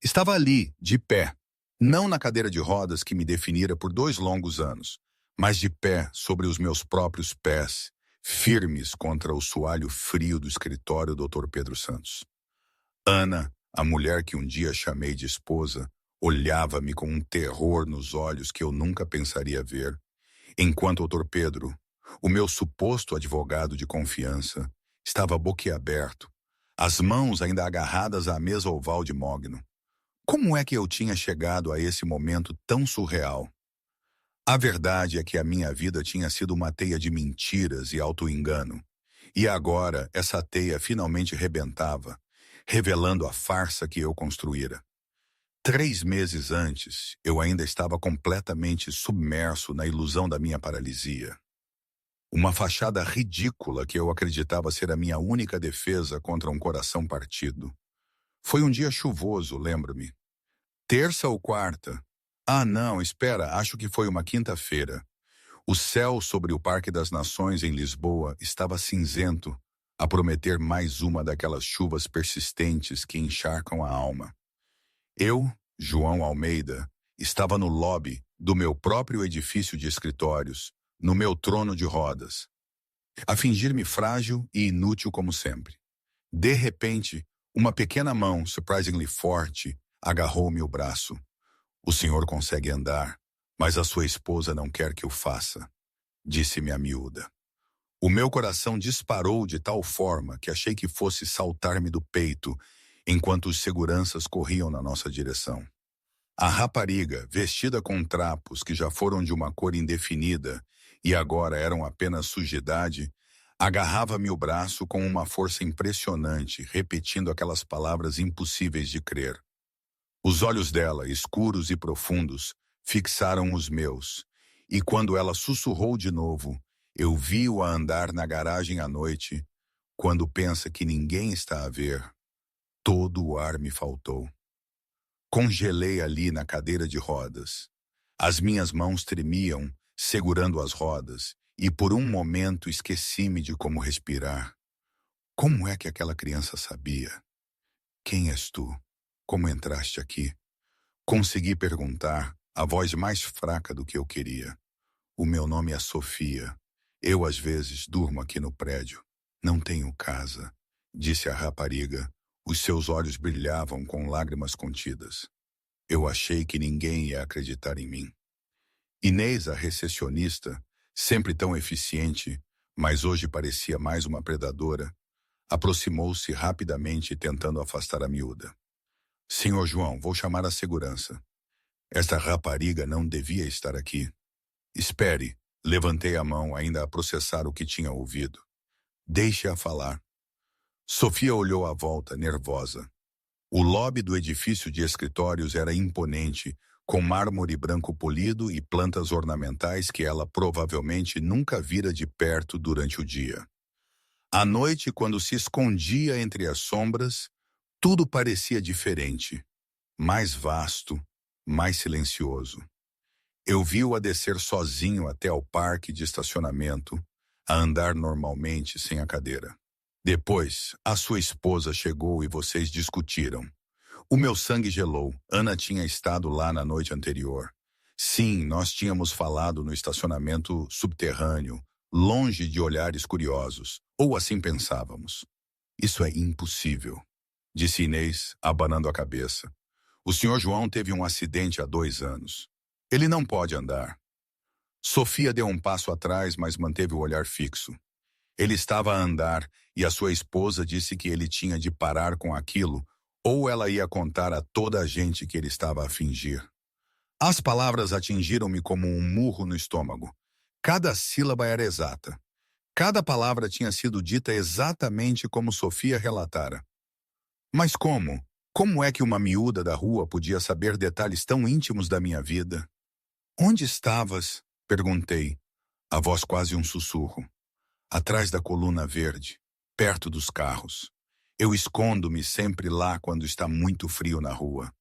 Estava ali, de pé, não na cadeira de rodas que me definira por 2 longos anos, mas de pé sobre os meus próprios pés, firmes contra o soalho frio do escritório do Dr. Pedro Santos. Ana, a mulher que um dia chamei de esposa, olhava-me com um terror nos olhos que eu nunca pensaria ver, enquanto o Dr. Pedro, o meu suposto advogado de confiança, estava boquiaberto, as mãos ainda agarradas à mesa oval de mogno. Como é que eu tinha chegado a esse momento tão surreal? A verdade é que a minha vida tinha sido uma teia de mentiras e auto-engano. E agora essa teia finalmente rebentava, revelando a farsa que eu construíra. 3 meses antes, eu ainda estava completamente submerso na ilusão da minha paralisia. Uma fachada ridícula que eu acreditava ser a minha única defesa contra um coração partido. Foi um dia chuvoso, lembro-me. Terça ou quarta? Ah, não, espera, acho que foi uma quinta-feira. O céu sobre o Parque das Nações em Lisboa estava cinzento, a prometer mais uma daquelas chuvas persistentes que encharcam a alma. Eu, João Almeida, estava no lobby do meu próprio edifício de escritórios, no meu trono de rodas, a fingir-me frágil e inútil como sempre. De repente, uma pequena mão, surprisingly forte, agarrou-me o braço. O senhor consegue andar, mas a sua esposa não quer que o faça, disse-me a miúda. O meu coração disparou de tal forma que achei que fosse saltar-me do peito, enquanto os seguranças corriam na nossa direção. A rapariga, vestida com trapos que já foram de uma cor indefinida e agora eram apenas sujidade, agarrava-me o braço com uma força impressionante, repetindo aquelas palavras impossíveis de crer. Os olhos dela, escuros e profundos, fixaram os meus, e quando ela sussurrou de novo, eu vi-o a andar na garagem à noite. Quando pensa que ninguém está a ver, todo o ar me faltou. Congelei ali na cadeira de rodas. As minhas mãos tremiam, segurando as rodas, e por um momento esqueci-me de como respirar. Como é que aquela criança sabia? Quem és tu? Como entraste aqui? Consegui perguntar, a voz mais fraca do que eu queria. O meu nome é Sofia. Eu às vezes durmo aqui no prédio. Não tenho casa, disse a rapariga. Os seus olhos brilhavam com lágrimas contidas. Eu achei que ninguém ia acreditar em mim. Inês, a recepcionista, sempre tão eficiente, mas hoje parecia mais uma predadora, aproximou-se rapidamente tentando afastar a miúda. Senhor João, vou chamar a segurança. Esta rapariga não devia estar aqui. Espere, levantei a mão ainda a processar o que tinha ouvido. Deixe-a falar. Sofia olhou à volta, nervosa. O lobby do edifício de escritórios era imponente, com mármore branco polido e plantas ornamentais que ela provavelmente nunca vira de perto durante o dia. À noite, quando se escondia entre as sombras, tudo parecia diferente, mais vasto, mais silencioso. Eu vi-o a descer sozinho até ao parque de estacionamento, a andar normalmente sem a cadeira. Depois, a sua esposa chegou e vocês discutiram. O meu sangue gelou. Ana tinha estado lá na noite anterior. Sim, nós tínhamos falado no estacionamento subterrâneo, longe de olhares curiosos, ou assim pensávamos. Isso é impossível, disse Inês, abanando a cabeça. O senhor João teve um acidente há 2 anos. Ele não pode andar. Sofia deu um passo atrás, mas manteve o olhar fixo. Ele estava a andar e a sua esposa disse que ele tinha de parar com aquilo ou ela ia contar a toda a gente que ele estava a fingir. As palavras atingiram-me como um murro no estômago. Cada sílaba era exata. Cada palavra tinha sido dita exatamente como Sofia relatara. Mas como? Como é que uma miúda da rua podia saber detalhes tão íntimos da minha vida? Onde estavas? Perguntei, a voz quase um sussurro. Atrás da coluna verde, perto dos carros. Eu escondo-me sempre lá quando está muito frio na rua.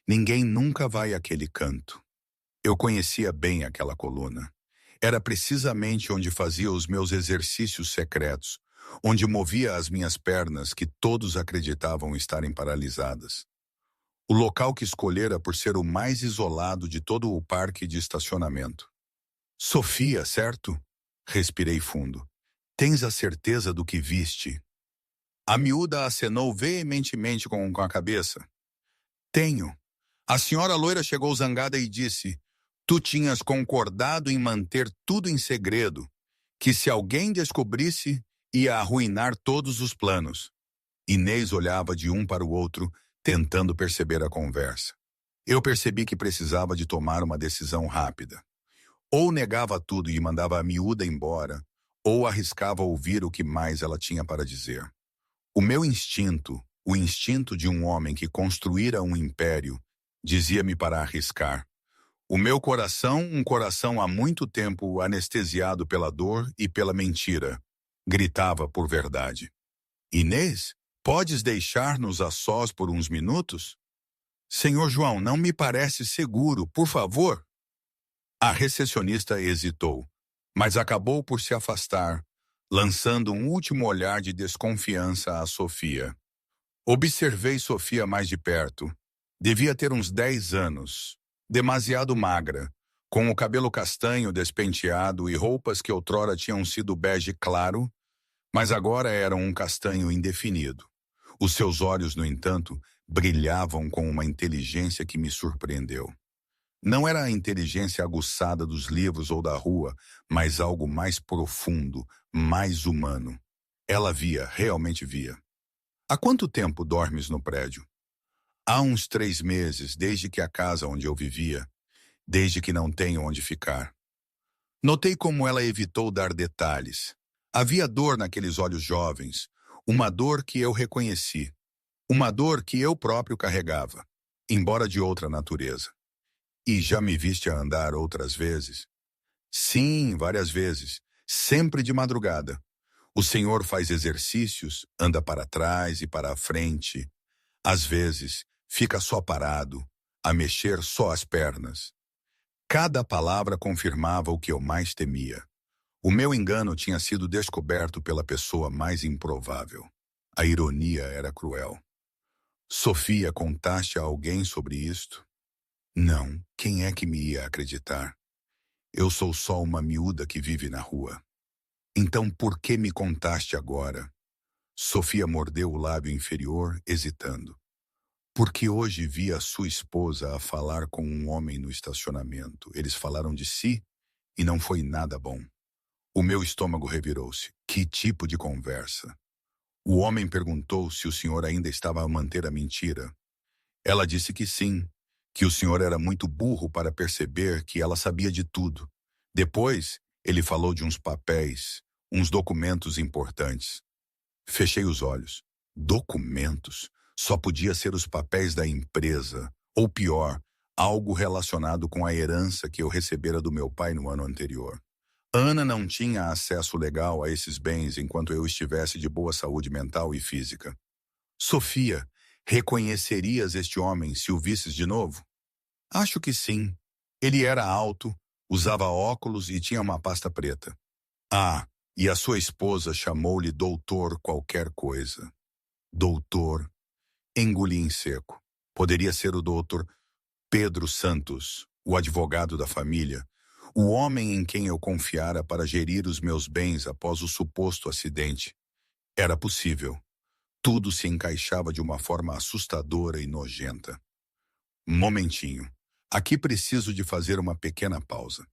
Ninguém nunca vai àquele canto. Eu conhecia bem aquela coluna. Era precisamente onde fazia os meus exercícios secretos, onde movia as minhas pernas que todos acreditavam estarem paralisadas. O local que escolhera por ser o mais isolado de todo o parque de estacionamento. Sofia, certo? Respirei fundo. Tens a certeza do que viste? A miúda acenou veementemente com a cabeça. Tenho. A senhora loira chegou zangada e disse: Tu tinhas concordado em manter tudo em segredo, que se alguém descobrisse, ia arruinar todos os planos. Inês olhava de um para o outro, tentando perceber a conversa. Eu percebi que precisava de tomar uma decisão rápida. Ou negava tudo e mandava a miúda embora, ou arriscava ouvir o que mais ela tinha para dizer. O meu instinto, o instinto de um homem que construíra um império, dizia-me para arriscar. O meu coração, um coração há muito tempo anestesiado pela dor e pela mentira, gritava por verdade. Inês, podes deixar-nos a sós por uns minutos? Senhor João, não me parece seguro, por favor. A recepcionista hesitou, mas acabou por se afastar, lançando um último olhar de desconfiança a Sofia. Observei Sofia mais de perto. Devia ter uns 10 anos, demasiado magra, com o cabelo castanho despenteado e roupas que outrora tinham sido bege claro, mas agora eram um castanho indefinido. Os seus olhos, no entanto, brilhavam com uma inteligência que me surpreendeu. Não era a inteligência aguçada dos livros ou da rua, mas algo mais profundo, mais humano. Ela via, realmente via. Há quanto tempo dormes no prédio? Há uns 3 meses, desde que a casa onde eu vivia, desde que não tenho onde ficar. Notei como ela evitou dar detalhes. Havia dor naqueles olhos jovens, uma dor que eu reconheci, uma dor que eu próprio carregava, embora de outra natureza. E já me viste a andar outras vezes? Sim, várias vezes, sempre de madrugada. O senhor faz exercícios, anda para trás e para a frente. Às vezes, fica só parado, a mexer só as pernas. Cada palavra confirmava o que eu mais temia. O meu engano tinha sido descoberto pela pessoa mais improvável. A ironia era cruel. Sofia, contaste a alguém sobre isto? Não, quem é que me ia acreditar? Eu sou só uma miúda que vive na rua. Então por que me contaste agora? Sofia mordeu o lábio inferior, hesitando. Porque hoje vi a sua esposa a falar com um homem no estacionamento. Eles falaram de si e não foi nada bom. O meu estômago revirou-se. Que tipo de conversa? O homem perguntou se o senhor ainda estava a manter a mentira. Ela disse que sim, que o senhor era muito burro para perceber que ela sabia de tudo. Depois, ele falou de uns papéis, uns documentos importantes. Fechei os olhos. Documentos? Só podia ser os papéis da empresa, ou pior, algo relacionado com a herança que eu recebera do meu pai no ano anterior. Ana não tinha acesso legal a esses bens enquanto eu estivesse de boa saúde mental e física. Sofia, reconhecerias este homem se o visses de novo? Acho que sim. Ele era alto, usava óculos e tinha uma pasta preta. Ah, e a sua esposa chamou-lhe doutor qualquer coisa. Doutor. Engoli em seco. Poderia ser o doutor Pedro Santos, o advogado da família, o homem em quem eu confiara para gerir os meus bens após o suposto acidente. Era possível. Tudo se encaixava de uma forma assustadora e nojenta. Momentinho. Aqui preciso de fazer uma pequena pausa.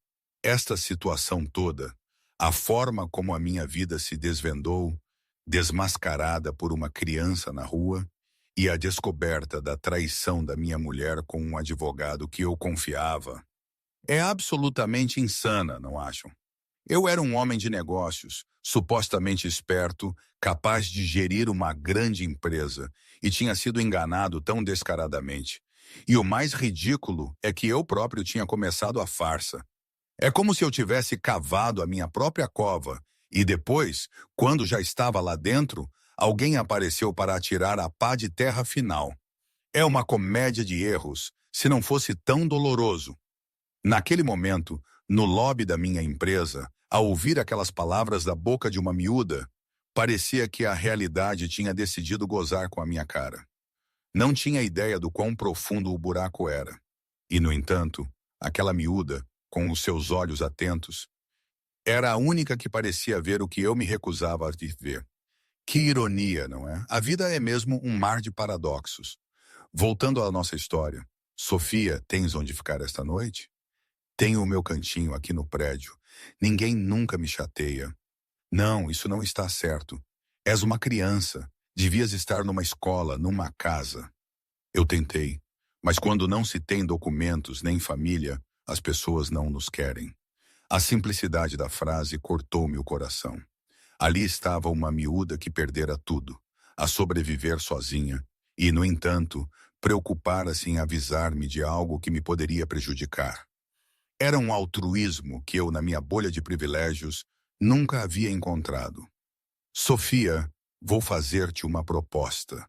Esta situação toda, a forma como a minha vida se desvendou, desmascarada por uma criança na rua, e a descoberta da traição da minha mulher com um advogado que eu confiava, é absolutamente insana, não acham? Eu era um homem de negócios, supostamente esperto, capaz de gerir uma grande empresa, e tinha sido enganado tão descaradamente. E o mais ridículo é que eu próprio tinha começado a farsa. É como se eu tivesse cavado a minha própria cova, e depois, quando já estava lá dentro, alguém apareceu para atirar a pá de terra final. É uma comédia de erros, se não fosse tão doloroso. Naquele momento, no lobby da minha empresa, ao ouvir aquelas palavras da boca de uma miúda, parecia que a realidade tinha decidido gozar com a minha cara. Não tinha ideia do quão profundo o buraco era. E, no entanto, aquela miúda, com os seus olhos atentos, era a única que parecia ver o que eu me recusava a ver. Que ironia, não é? A vida é mesmo um mar de paradoxos. Voltando à nossa história. Sofia, tens onde ficar esta noite? Tenho o meu cantinho aqui no prédio. Ninguém nunca me chateia. Não, isso não está certo. És uma criança. Devias estar numa escola, numa casa. Eu tentei. Mas quando não se tem documentos nem família, as pessoas não nos querem. A simplicidade da frase cortou-me o coração. Ali estava uma miúda que perdera tudo, a sobreviver sozinha, e, no entanto, preocupara-se em avisar-me de algo que me poderia prejudicar. Era um altruísmo que eu, na minha bolha de privilégios, nunca havia encontrado. Sofia, vou fazer-te uma proposta.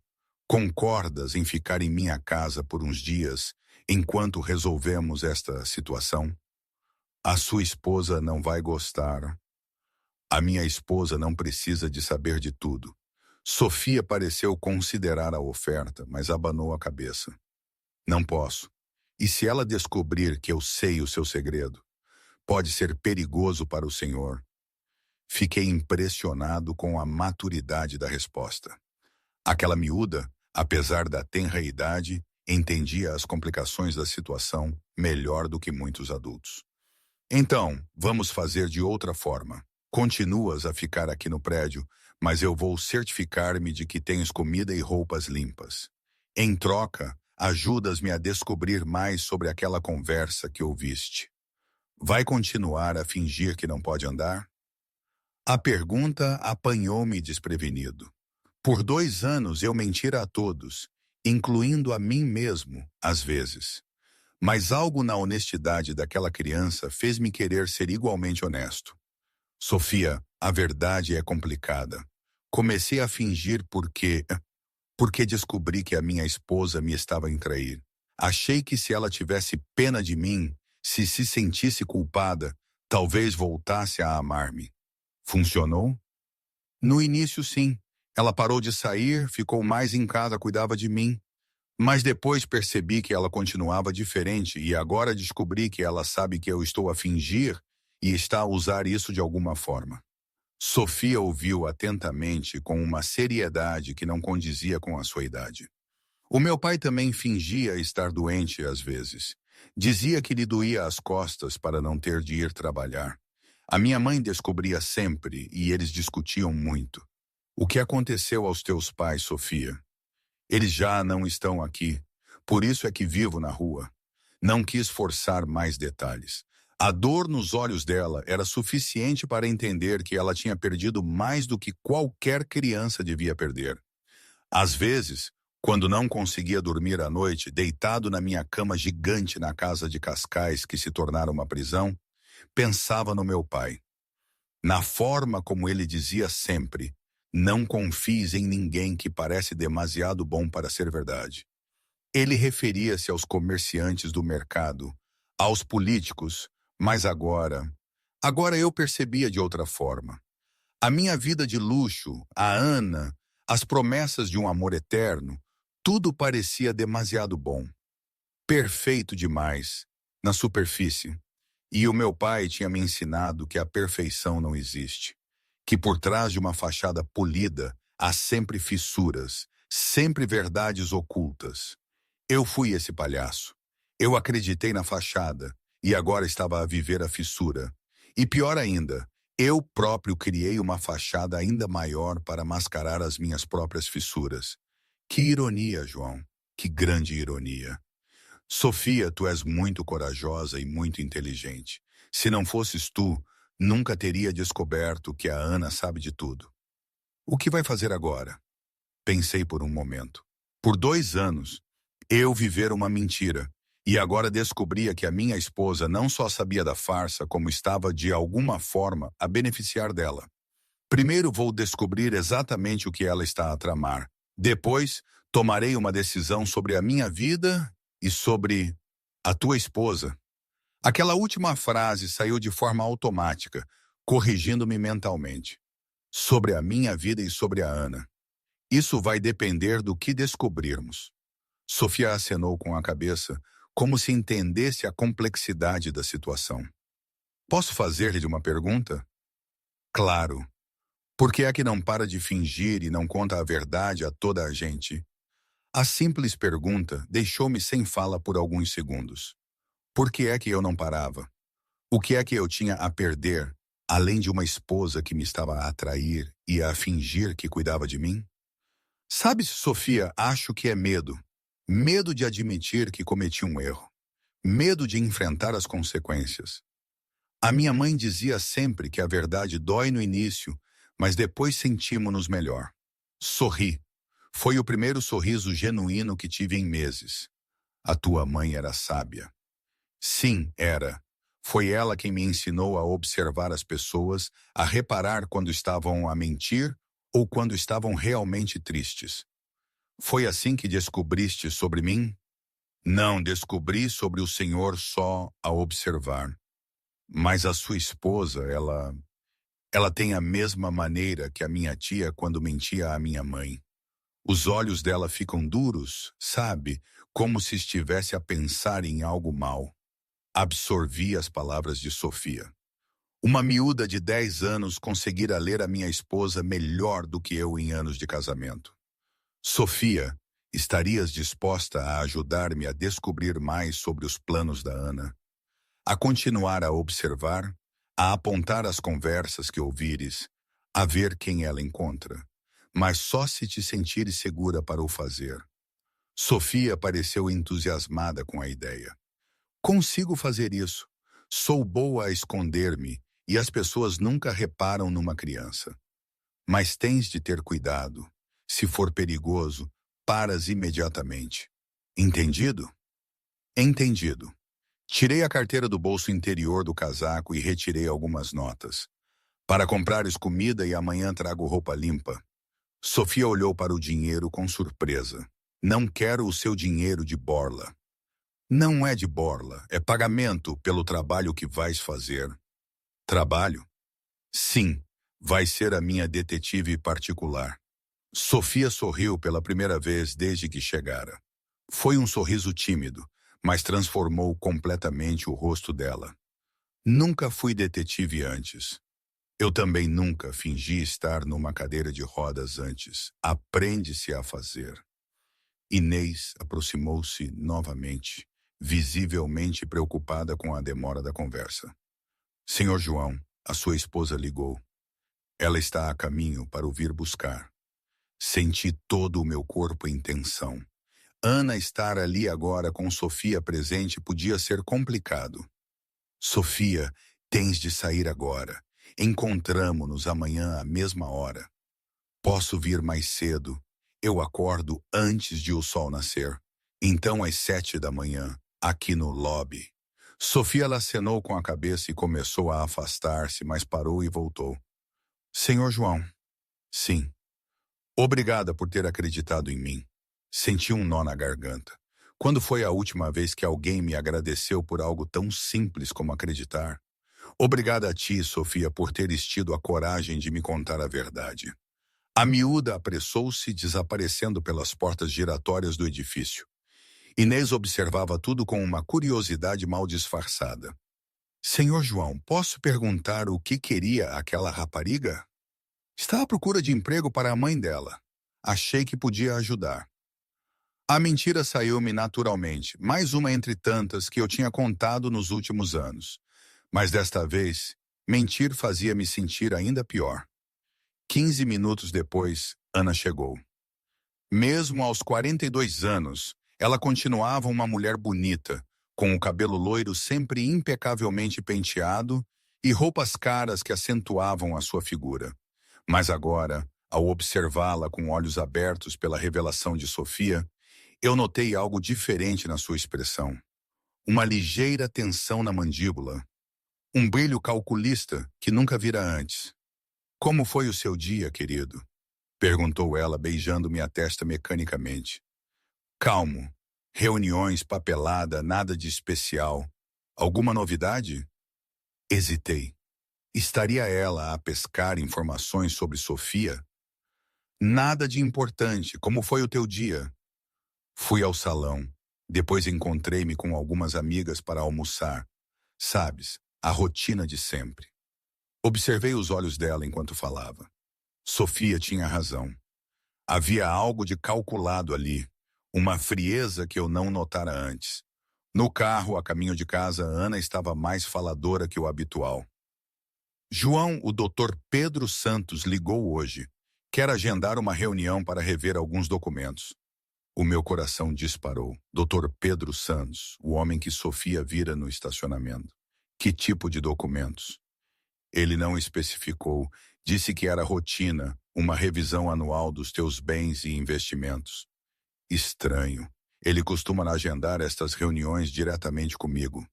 Concordas em ficar em minha casa por uns dias, enquanto resolvemos esta situação? A sua esposa não vai gostar. A minha esposa não precisa de saber de tudo. Sofia pareceu considerar a oferta, mas abanou a cabeça. Não posso. E se ela descobrir que eu sei o seu segredo? Pode ser perigoso para o senhor. Fiquei impressionado com a maturidade da resposta. Aquela miúda, apesar da tenra idade, entendia as complicações da situação melhor do que muitos adultos. Então, vamos fazer de outra forma. Continuas a ficar aqui no prédio, mas eu vou certificar-me de que tens comida e roupas limpas. Em troca, ajudas-me a descobrir mais sobre aquela conversa que ouviste. Vai continuar a fingir que não pode andar? A pergunta apanhou-me desprevenido. Por 2 anos eu mentira a todos, incluindo a mim mesmo, às vezes. Mas algo na honestidade daquela criança fez-me querer ser igualmente honesto. Sofia, a verdade é complicada. Comecei a fingir porque descobri que a minha esposa me estava em trair. Achei que se ela tivesse pena de mim, se sentisse culpada, talvez voltasse a amar-me. Funcionou? No início, sim. Ela parou de sair, ficou mais em casa, cuidava de mim. Mas depois percebi que ela continuava diferente e agora descobri que ela sabe que eu estou a fingir e está a usar isso de alguma forma. Sofia ouviu atentamente com uma seriedade que não condizia com a sua idade. O meu pai também fingia estar doente às vezes. Dizia que lhe doía as costas para não ter de ir trabalhar. A minha mãe descobria sempre e eles discutiam muito. O que aconteceu aos teus pais, Sofia? Eles já não estão aqui. Por isso é que vivo na rua. Não quis forçar mais detalhes. A dor nos olhos dela era suficiente para entender que ela tinha perdido mais do que qualquer criança devia perder. Às vezes, quando não conseguia dormir à noite, deitado na minha cama gigante na casa de Cascais que se tornara uma prisão, pensava no meu pai. Na forma como ele dizia sempre: não confies em ninguém que parece demasiado bom para ser verdade. Ele referia-se aos comerciantes do mercado, aos políticos, mas agora eu percebia de outra forma. A minha vida de luxo, a Ana, as promessas de um amor eterno, tudo parecia demasiado bom. Perfeito demais, na superfície. E o meu pai tinha me ensinado que a perfeição não existe. Que por trás de uma fachada polida há sempre fissuras, sempre verdades ocultas. Eu fui esse palhaço. Eu acreditei na fachada e agora estava a viver a fissura. E pior ainda, eu próprio criei uma fachada ainda maior para mascarar as minhas próprias fissuras. Que ironia, João. Que grande ironia. Sofia, tu és muito corajosa e muito inteligente. Se não fosses tu, nunca teria descoberto que a Ana sabe de tudo. O que vai fazer agora? Pensei por um momento. Por 2 anos, eu viver uma mentira. E agora descobria que a minha esposa não só sabia da farsa, como estava de alguma forma a beneficiar dela. Primeiro vou descobrir exatamente o que ela está a tramar. Depois, tomarei uma decisão sobre a minha vida e sobre a tua esposa. Aquela última frase saiu de forma automática, corrigindo-me mentalmente. Sobre a minha vida e sobre a Ana. Isso vai depender do que descobrirmos. Sofia acenou com a cabeça, como se entendesse a complexidade da situação. Posso fazer-lhe uma pergunta? Claro. Por que é que não para de fingir e não conta a verdade a toda a gente? A simples pergunta deixou-me sem fala por alguns segundos. Por que é que eu não parava? O que é que eu tinha a perder, além de uma esposa que me estava a atrair e a fingir que cuidava de mim? Sabe, Sofia, acho que é medo. Medo de admitir que cometi um erro. Medo de enfrentar as consequências. A minha mãe dizia sempre que a verdade dói no início, mas depois sentimos-nos melhor. Sorri. Foi o primeiro sorriso genuíno que tive em meses. A tua mãe era sábia. Sim, era. Foi ela quem me ensinou a observar as pessoas, a reparar quando estavam a mentir ou quando estavam realmente tristes. Foi assim que descobriste sobre mim? Não, descobri sobre o Senhor só a observar. Mas a sua esposa, ela tem a mesma maneira que a minha tia quando mentia à minha mãe. Os olhos dela ficam duros, sabe? Como se estivesse a pensar em algo mal. Absorvi as palavras de Sofia. Uma miúda de 10 anos conseguira ler a minha esposa melhor do que eu em anos de casamento. Sofia, estarias disposta a ajudar-me a descobrir mais sobre os planos da Ana? A continuar a observar, a apontar as conversas que ouvires, a ver quem ela encontra, mas só se te sentires segura para o fazer. Sofia pareceu entusiasmada com a ideia. Consigo fazer isso. Sou boa a esconder-me e as pessoas nunca reparam numa criança. Mas tens de ter cuidado. Se for perigoso, paras imediatamente. Entendido? Entendido. Tirei a carteira do bolso interior do casaco e retirei algumas notas. Para comprares comida e amanhã trago roupa limpa. Sofia olhou para o dinheiro com surpresa. Não quero o seu dinheiro de borla. Não é de borla, é pagamento pelo trabalho que vais fazer. Trabalho? Sim, vai ser a minha detetive particular. Sofia sorriu pela primeira vez desde que chegara. Foi um sorriso tímido, mas transformou completamente o rosto dela. Nunca fui detetive antes. Eu também nunca fingi estar numa cadeira de rodas antes. Aprende-se a fazer. Inês aproximou-se novamente, visivelmente preocupada com a demora da conversa. Senhor João, a sua esposa ligou. Ela está a caminho para o vir buscar. Senti todo o meu corpo em tensão. Ana estar ali agora com Sofia presente podia ser complicado. Sofia, tens de sair agora. Encontramo-nos amanhã à mesma hora. Posso vir mais cedo. Eu acordo antes de o sol nascer. Então às 7 da manhã, aqui no lobby. Sofia acenou com a cabeça e começou a afastar-se, mas parou e voltou. Senhor João. Sim. Obrigada por ter acreditado em mim. Senti um nó na garganta. Quando foi a última vez que alguém me agradeceu por algo tão simples como acreditar? Obrigada a ti, Sofia, por teres tido a coragem de me contar a verdade. A miúda apressou-se, desaparecendo pelas portas giratórias do edifício. Inês observava tudo com uma curiosidade mal disfarçada. Senhor João, posso perguntar o que queria aquela rapariga? Está à procura de emprego para a mãe dela. Achei que podia ajudar. A mentira saiu-me naturalmente, mais uma entre tantas que eu tinha contado nos últimos anos. Mas desta vez, mentir fazia-me sentir ainda pior. 15 minutos depois, Ana chegou. Mesmo aos 42 anos, ela continuava uma mulher bonita, com o cabelo loiro sempre impecavelmente penteado e roupas caras que acentuavam a sua figura. Mas agora, ao observá-la com olhos abertos pela revelação de Sofia, eu notei algo diferente na sua expressão. Uma ligeira tensão na mandíbula. Um brilho calculista que nunca vira antes. Como foi o seu dia, querido? Perguntou ela, beijando-me a testa mecanicamente. Calmo. Reuniões, papelada, nada de especial. Alguma novidade? Hesitei. Estaria ela a pescar informações sobre Sofia? Nada de importante. Como foi o teu dia? Fui ao salão. Depois encontrei-me com algumas amigas para almoçar. Sabes, a rotina de sempre. Observei os olhos dela enquanto falava. Sofia tinha razão. Havia algo de calculado ali, uma frieza que eu não notara antes. No carro, a caminho de casa, Ana estava mais faladora que o habitual. João, o doutor Pedro Santos ligou hoje. Quer agendar uma reunião para rever alguns documentos. O meu coração disparou. Doutor Pedro Santos, o homem que Sofia vira no estacionamento. Que tipo de documentos? Ele não especificou. Disse que era rotina, uma revisão anual dos teus bens e investimentos. Estranho. Ele costuma agendar estas reuniões diretamente comigo.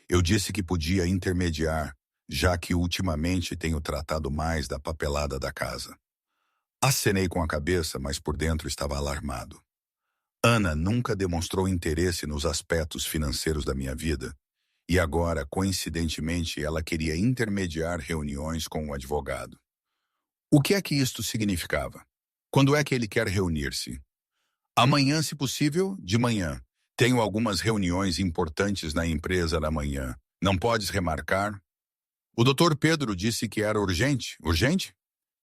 Eu disse que podia intermediar, já que ultimamente tenho tratado mais da papelada da casa. Acenei com a cabeça, mas por dentro estava alarmado. Ana nunca demonstrou interesse nos aspectos financeiros da minha vida, e agora, coincidentemente, ela queria intermediar reuniões com o advogado. O que é que isto significava? Quando é que ele quer reunir-se? Amanhã, se possível, de manhã. Tenho algumas reuniões importantes na empresa da manhã. Não podes remarcar? O doutor Pedro disse que era urgente. Urgente?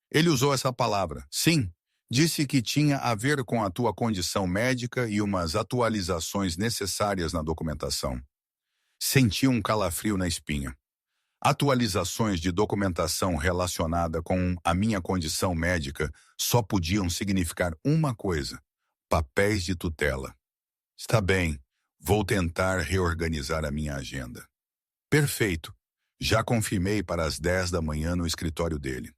Ele usou essa palavra. Sim. Disse que tinha a ver com a tua condição médica e umas atualizações necessárias na documentação. Senti um calafrio na espinha. Atualizações de documentação relacionada com a minha condição médica só podiam significar uma coisa: papéis de tutela. Está bem, vou tentar reorganizar a minha agenda. Perfeito. Já confirmei para as 10 da manhã no escritório dele.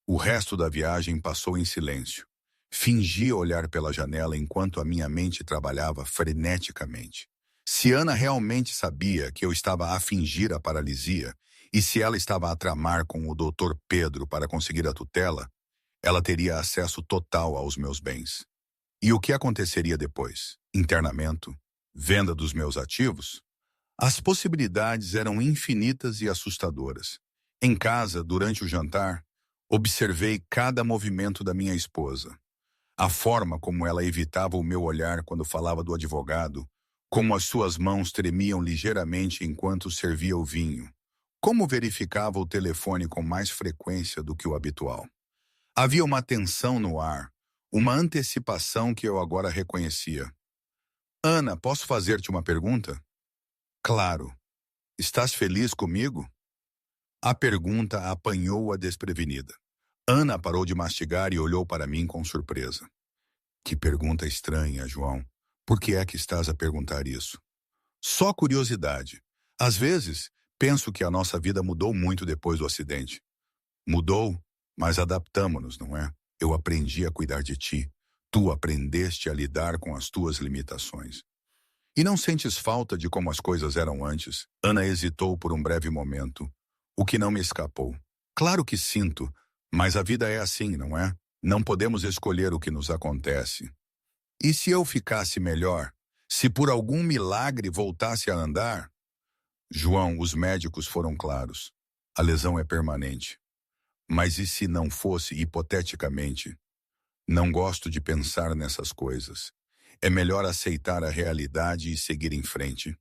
O resto da viagem passou em silêncio. Fingi olhar pela janela enquanto a minha mente trabalhava freneticamente. Se Ana realmente sabia que eu estava a fingir a paralisia, e se ela estava a tramar com o Dr. Pedro para conseguir a tutela, ela teria acesso total aos meus bens. E o que aconteceria depois? Internamento? Venda dos meus ativos? As possibilidades eram infinitas e assustadoras. Em casa, durante o jantar, observei cada movimento da minha esposa. A forma como ela evitava o meu olhar quando falava do advogado, como as suas mãos tremiam ligeiramente enquanto servia o vinho, como verificava o telefone com mais frequência do que o habitual. Havia uma tensão no ar, uma antecipação que eu agora reconhecia. Ana, posso fazer-te uma pergunta? Claro. Estás feliz comigo? A pergunta apanhou-a desprevenida. Ana parou de mastigar e olhou para mim com surpresa. Que pergunta estranha, João. Por que é que estás a perguntar isso? Só curiosidade. Às vezes, penso que a nossa vida mudou muito depois do acidente. Mudou, mas adaptamo-nos, não é? Eu aprendi a cuidar de ti. Tu aprendeste a lidar com as tuas limitações. E não sentes falta de como as coisas eram antes? Ana hesitou por um breve momento, o que não me escapou. Claro que sinto, mas a vida é assim, não é? Não podemos escolher o que nos acontece. E se eu ficasse melhor? Se por algum milagre voltasse a andar? João, os médicos foram claros. A lesão é permanente. Mas e se não fosse, hipoteticamente? Não gosto de pensar nessas coisas. É melhor aceitar a realidade e seguir em frente.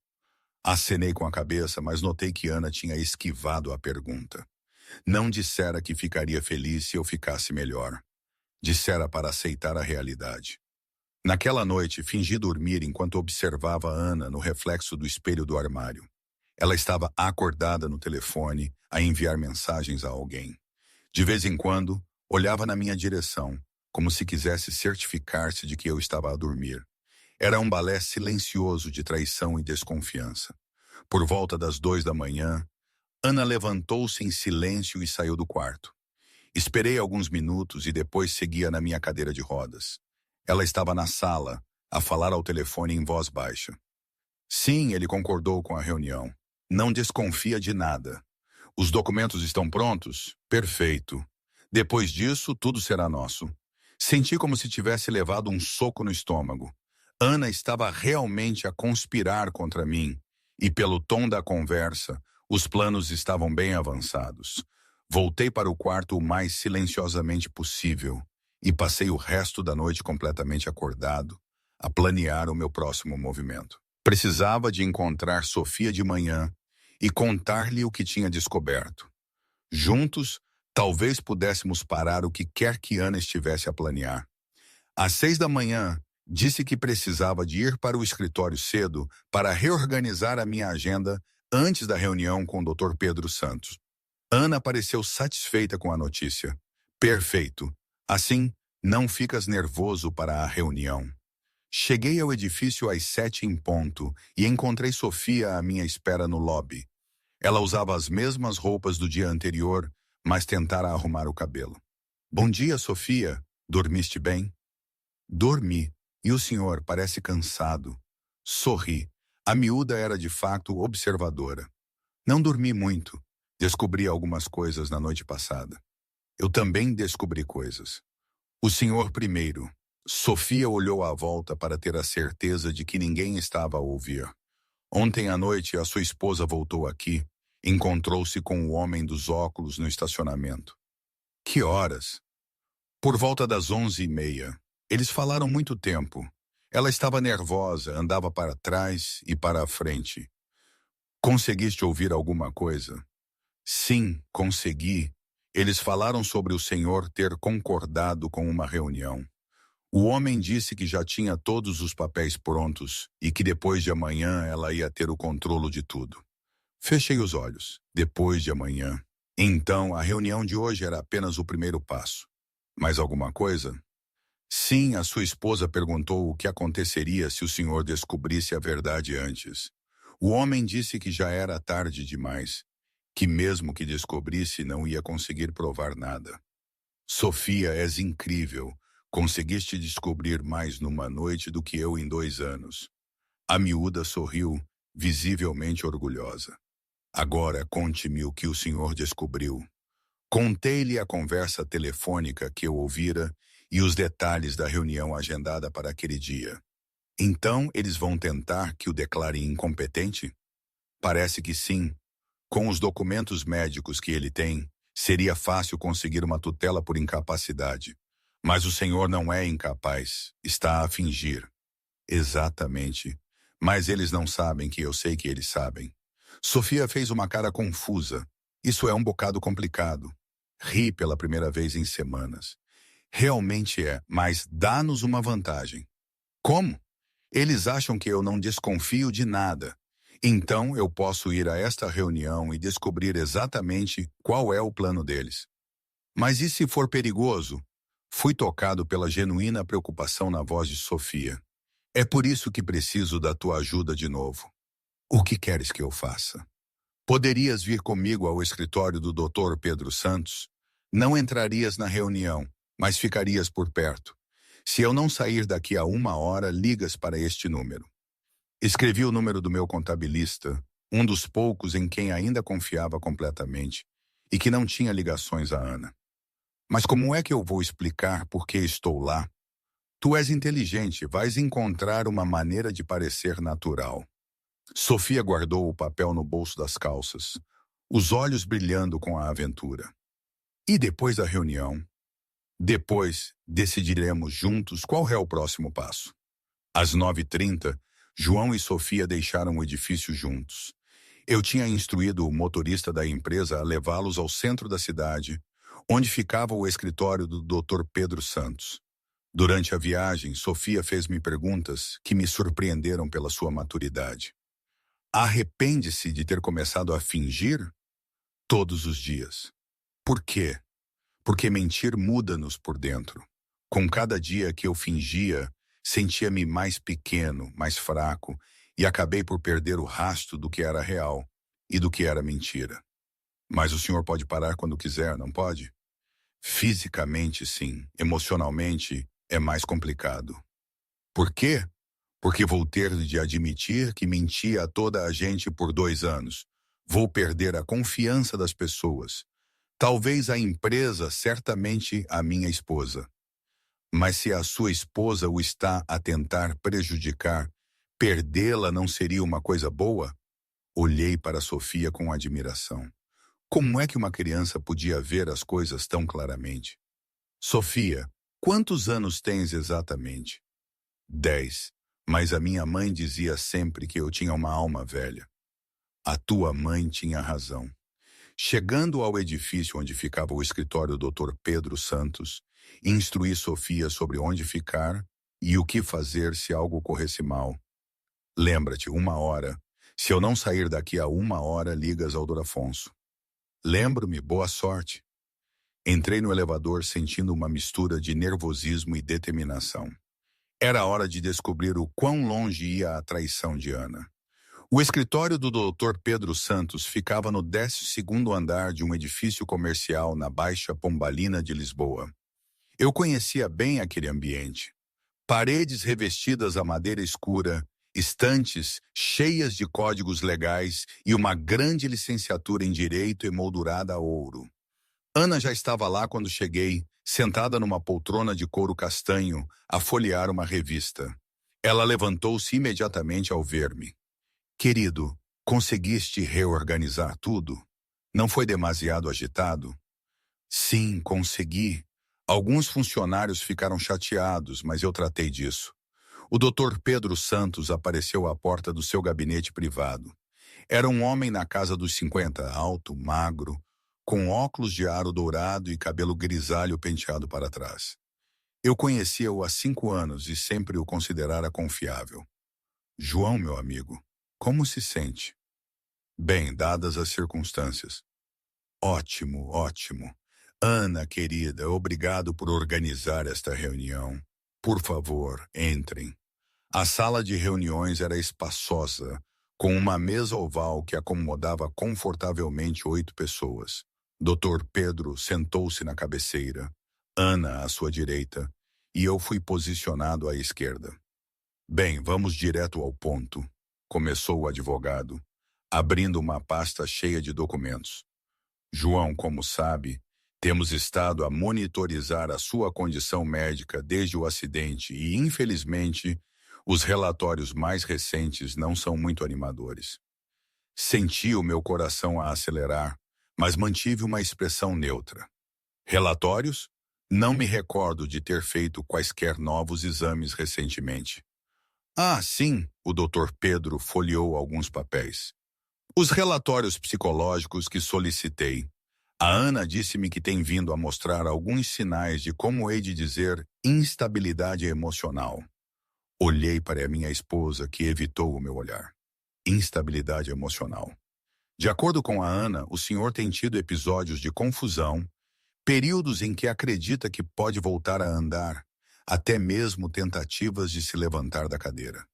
Acenei com a cabeça, mas notei que Ana tinha esquivado a pergunta. Não dissera que ficaria feliz se eu ficasse melhor. Dissera para aceitar a realidade. Naquela noite, fingi dormir enquanto observava Ana no reflexo do espelho do armário. Ela estava acordada no telefone, a enviar mensagens a alguém. De vez em quando, olhava na minha direção, como se quisesse certificar-se de que eu estava a dormir. Era um balé silencioso de traição e desconfiança. Por volta das 2 da manhã, Ana levantou-se em silêncio e saiu do quarto. Esperei alguns minutos e depois seguia na minha cadeira de rodas. Ela estava na sala, a falar ao telefone em voz baixa. Sim, ele concordou com a reunião. Não desconfia de nada. Os documentos estão prontos? Perfeito. Depois disso, tudo será nosso. Senti como se tivesse levado um soco no estômago. Ana estava realmente a conspirar contra mim, e pelo tom da conversa, os planos estavam bem avançados. Voltei para o quarto o mais silenciosamente possível e passei o resto da noite completamente acordado, a planear o meu próximo movimento. Precisava de encontrar Sofia de manhã e contar-lhe o que tinha descoberto. Juntos, talvez pudéssemos parar o que quer que Ana estivesse a planear. Às 6 da manhã, disse que precisava de ir para o escritório cedo para reorganizar a minha agenda antes da reunião com o Dr. Pedro Santos. Ana pareceu satisfeita com a notícia. Perfeito. Assim, não ficas nervoso para a reunião. Cheguei ao edifício às 7 em ponto e encontrei Sofia à minha espera no lobby. Ela usava as mesmas roupas do dia anterior, mas tentara arrumar o cabelo. Bom dia, Sofia. Dormiste bem? Dormi. E o senhor parece cansado. Sorri. A miúda era de fato observadora. Não dormi muito. Descobri algumas coisas na noite passada. Eu também descobri coisas. O senhor primeiro. Sofia olhou à volta para ter a certeza de que ninguém estava a ouvir. Ontem à noite, a sua esposa voltou aqui. Encontrou-se com o homem dos óculos no estacionamento. Que horas? Por volta das 11h30. Eles falaram muito tempo. Ela estava nervosa, andava para trás e para a frente. Conseguiste ouvir alguma coisa? Sim, consegui. Eles falaram sobre o senhor ter concordado com uma reunião. O homem disse que já tinha todos os papéis prontos e que depois de amanhã ela ia ter o controle de tudo. Fechei os olhos. Depois de amanhã. Então, a reunião de hoje era apenas o primeiro passo. Mais alguma coisa? Sim, a sua esposa perguntou o que aconteceria se o senhor descobrisse a verdade antes. O homem disse que já era tarde demais, que mesmo que descobrisse não ia conseguir provar nada. Sofia, és incrível. Conseguiste descobrir mais numa noite do que eu em 2 anos. A miúda sorriu, visivelmente orgulhosa. Agora conte-me o que o senhor descobriu. Contei-lhe a conversa telefônica que eu ouvira e os detalhes da reunião agendada para aquele dia. Então, eles vão tentar que o declare incompetente? Parece que sim. Com os documentos médicos que ele tem, seria fácil conseguir uma tutela por incapacidade. Mas o senhor não é incapaz, está a fingir. Exatamente. Mas eles não sabem que eu sei que eles sabem. Sofia fez uma cara confusa. Isso é um bocado complicado. Ri pela primeira vez em semanas. Realmente é, mas dá-nos uma vantagem. Como? Eles acham que eu não desconfio de nada. Então eu posso ir a esta reunião e descobrir exatamente qual é o plano deles. Mas e se for perigoso? Fui tocado pela genuína preocupação na voz de Sofia. É por isso que preciso da tua ajuda de novo. O que queres que eu faça? Poderias vir comigo ao escritório do Dr. Pedro Santos? Não entrarias na reunião, mas ficarias por perto. Se eu não sair daqui a 1 hora, ligas para este número. Escrevi o número do meu contabilista, um dos poucos em quem ainda confiava completamente, e que não tinha ligações a Ana. Mas como é que eu vou explicar por que estou lá? Tu és inteligente, vais encontrar uma maneira de parecer natural. Sofia guardou o papel no bolso das calças, os olhos brilhando com a aventura. E depois da reunião? Depois, decidiremos juntos qual é o próximo passo. Às 9h30, João e Sofia deixaram o edifício juntos. Eu tinha instruído o motorista da empresa a levá-los ao centro da cidade, onde ficava o escritório do Dr. Pedro Santos. Durante a viagem, Sofia fez-me perguntas que me surpreenderam pela sua maturidade. Arrepende-se de ter começado a fingir? Todos os dias. Por quê? Porque mentir muda-nos por dentro. Com cada dia que eu fingia, sentia-me mais pequeno, mais fraco, e acabei por perder o rastro do que era real e do que era mentira. Mas o senhor pode parar quando quiser, não pode? Fisicamente, sim. Emocionalmente, é mais complicado. Por quê? Porque vou ter de admitir que menti a toda a gente por 2 anos. Vou perder a confiança das pessoas. Talvez a empresa, certamente a minha esposa. Mas se a sua esposa o está a tentar prejudicar, perdê-la não seria uma coisa boa? Olhei para Sofia com admiração. Como é que uma criança podia ver as coisas tão claramente? Sofia, quantos anos tens exatamente? 10. Mas a minha mãe dizia sempre que eu tinha uma alma velha. A tua mãe tinha razão. Chegando ao edifício onde ficava o escritório do Dr. Pedro Santos, instruí Sofia sobre onde ficar e o que fazer se algo corresse mal. Lembra-te, 1 hora. Se eu não sair daqui a 1 hora, ligas ao Dr. Afonso. Lembro-me, boa sorte. Entrei no elevador sentindo uma mistura de nervosismo e determinação. Era hora de descobrir o quão longe ia a traição de Ana. O escritório do Dr. Pedro Santos ficava no 12º andar de um edifício comercial na Baixa Pombalina de Lisboa. Eu conhecia bem aquele ambiente. Paredes revestidas a madeira escura, estantes cheias de códigos legais e uma grande licenciatura em Direito emoldurada a ouro. Ana já estava lá quando cheguei, sentada numa poltrona de couro castanho, a folhear uma revista. Ela levantou-se imediatamente ao ver-me. Querido, conseguiste reorganizar tudo? Não foi demasiado agitado? Sim, consegui. Alguns funcionários ficaram chateados, mas eu tratei disso. O Dr. Pedro Santos apareceu à porta do seu gabinete privado. Era um homem na casa dos 50, alto, magro, com óculos de aro dourado e cabelo grisalho penteado para trás. Eu conhecia-o há 5 anos e sempre o considerara confiável. João, meu amigo, como se sente? Bem, dadas as circunstâncias. Ótimo, ótimo. Ana, querida, obrigado por organizar esta reunião. Por favor, entrem. A sala de reuniões era espaçosa, com uma mesa oval que acomodava confortavelmente 8 pessoas. Dr. Pedro sentou-se na cabeceira, Ana à sua direita, e eu fui posicionado à esquerda. Bem, vamos direto ao ponto, começou o advogado, abrindo uma pasta cheia de documentos. João, como sabe, temos estado a monitorizar a sua condição médica desde o acidente e, infelizmente, os relatórios mais recentes não são muito animadores. Senti o meu coração a acelerar, mas mantive uma expressão neutra. Relatórios? Não me recordo de ter feito quaisquer novos exames recentemente. Ah, sim, o Dr. Pedro folheou alguns papéis. Os relatórios psicológicos que solicitei. A Ana disse-me que tem vindo a mostrar alguns sinais de como hei de dizer instabilidade emocional. Olhei para a minha esposa, que evitou o meu olhar. Instabilidade emocional. De acordo com a Ana, o senhor tem tido episódios de confusão, períodos em que acredita que pode voltar a andar, até mesmo tentativas de se levantar da cadeira.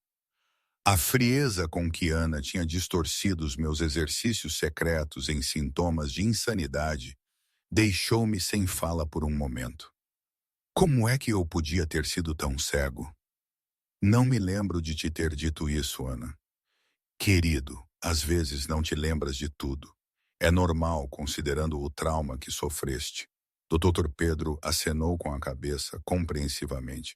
A frieza com que Ana tinha distorcido os meus exercícios secretos em sintomas de insanidade deixou-me sem fala por um momento. Como é que eu podia ter sido tão cego? Não me lembro de te ter dito isso, Ana. Querido, às vezes não te lembras de tudo. É normal, considerando o trauma que sofreste. O Dr. Pedro acenou com a cabeça compreensivamente.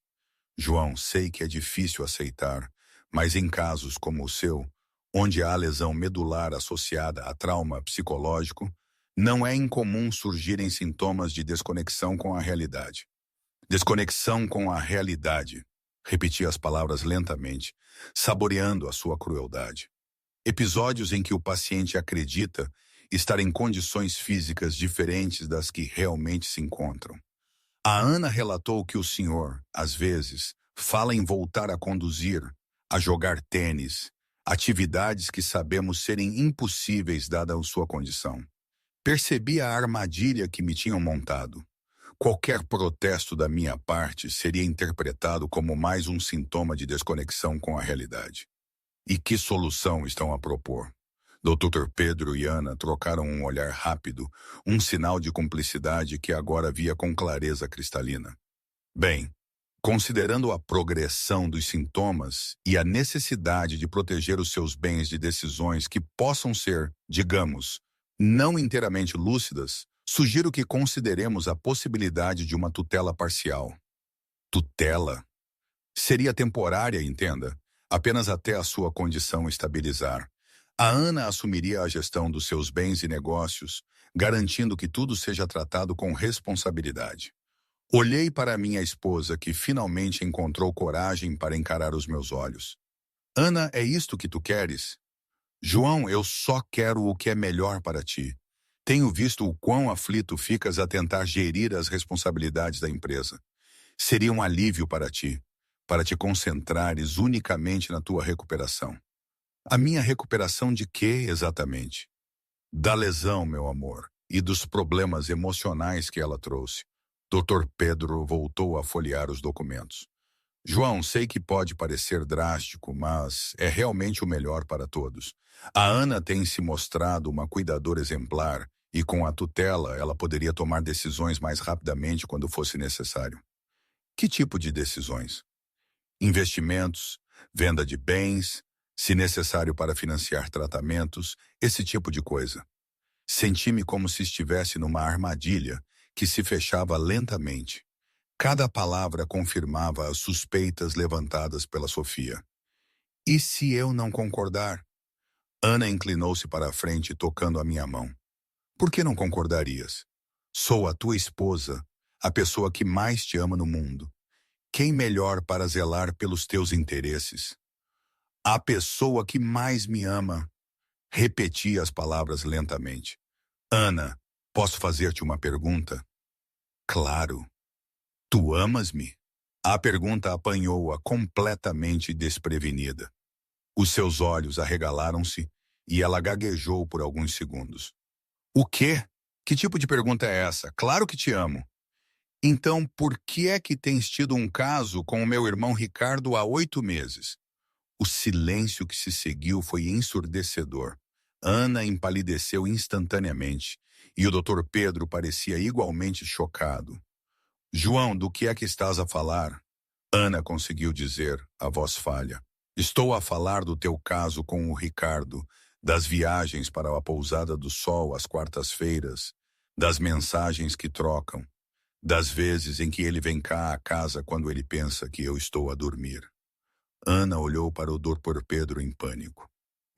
João, sei que é difícil aceitar, mas em casos como o seu, onde há lesão medular associada a trauma psicológico, não é incomum surgirem sintomas de desconexão com a realidade. Desconexão com a realidade. Repeti as palavras lentamente, saboreando a sua crueldade. Episódios em que o paciente acredita estar em condições físicas diferentes das que realmente se encontram. A Ana relatou que o senhor, às vezes, fala em voltar a conduzir, a jogar tênis, atividades que sabemos serem impossíveis dada a sua condição. Percebi a armadilha que me tinham montado. Qualquer protesto da minha parte seria interpretado como mais um sintoma de desconexão com a realidade. E que solução estão a propor? Dr. Pedro e Ana trocaram um olhar rápido, um sinal de cumplicidade que agora via com clareza cristalina. Bem, considerando a progressão dos sintomas e a necessidade de proteger os seus bens de decisões que possam ser, digamos, não inteiramente lúcidas, sugiro que consideremos a possibilidade de uma tutela parcial. Tutela? Seria temporária, entenda, apenas até a sua condição estabilizar. A Ana assumiria a gestão dos seus bens e negócios, garantindo que tudo seja tratado com responsabilidade. Olhei para minha esposa, que finalmente encontrou coragem para encarar os meus olhos. Ana, é isto que tu queres? João, eu só quero o que é melhor para ti. Tenho visto o quão aflito ficas a tentar gerir as responsabilidades da empresa. Seria um alívio para te concentrares unicamente na tua recuperação. A minha recuperação de quê, exatamente? Da lesão, meu amor, e dos problemas emocionais que ela trouxe. Dr. Pedro voltou a folhear os documentos. João, sei que pode parecer drástico, mas é realmente o melhor para todos. A Ana tem se mostrado uma cuidadora exemplar e com a tutela ela poderia tomar decisões mais rapidamente quando fosse necessário. Que tipo de decisões? Investimentos, venda de bens, se necessário para financiar tratamentos, esse tipo de coisa. Senti-me como se estivesse numa armadilha que se fechava lentamente. Cada palavra confirmava as suspeitas levantadas pela Sofia. E se eu não concordar? Ana inclinou-se para a frente, tocando a minha mão. Por que não concordarias? Sou a tua esposa, a pessoa que mais te ama no mundo. Quem melhor para zelar pelos teus interesses? A pessoa que mais me ama. Repeti as palavras lentamente. Ana, posso fazer-te uma pergunta? Claro. Tu amas-me? A pergunta apanhou-a completamente desprevenida. Os seus olhos arregalaram-se e ela gaguejou por alguns segundos. O quê? Que tipo de pergunta é essa? Claro que te amo. Então, por que é que tens tido um caso com o meu irmão Ricardo há 8 meses? O silêncio que se seguiu foi ensurdecedor. Ana empalideceu instantaneamente e o Dr. Pedro parecia igualmente chocado. João, do que é que estás a falar? Ana conseguiu dizer, a voz falha. Estou a falar do teu caso com o Ricardo, das viagens para a Pousada do Sol às quartas-feiras, das mensagens que trocam, das vezes em que ele vem cá à casa quando ele pensa que eu estou a dormir. Ana olhou para o Dr. Pedro em pânico.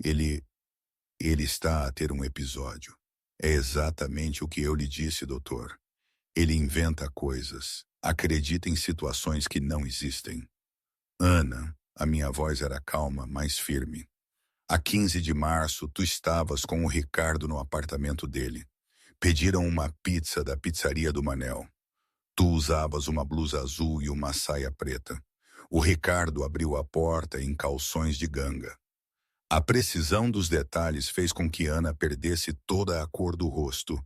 Ele está a ter um episódio. É exatamente o que eu lhe disse, doutor. Ele inventa coisas, acredita em situações que não existem. Ana, a minha voz era calma, mas firme. A 15 de março, tu estavas com o Ricardo no apartamento dele. Pediram uma pizza da pizzaria do Manel. Tu usavas uma blusa azul e uma saia preta. O Ricardo abriu a porta em calções de ganga. A precisão dos detalhes fez com que Ana perdesse toda a cor do rosto.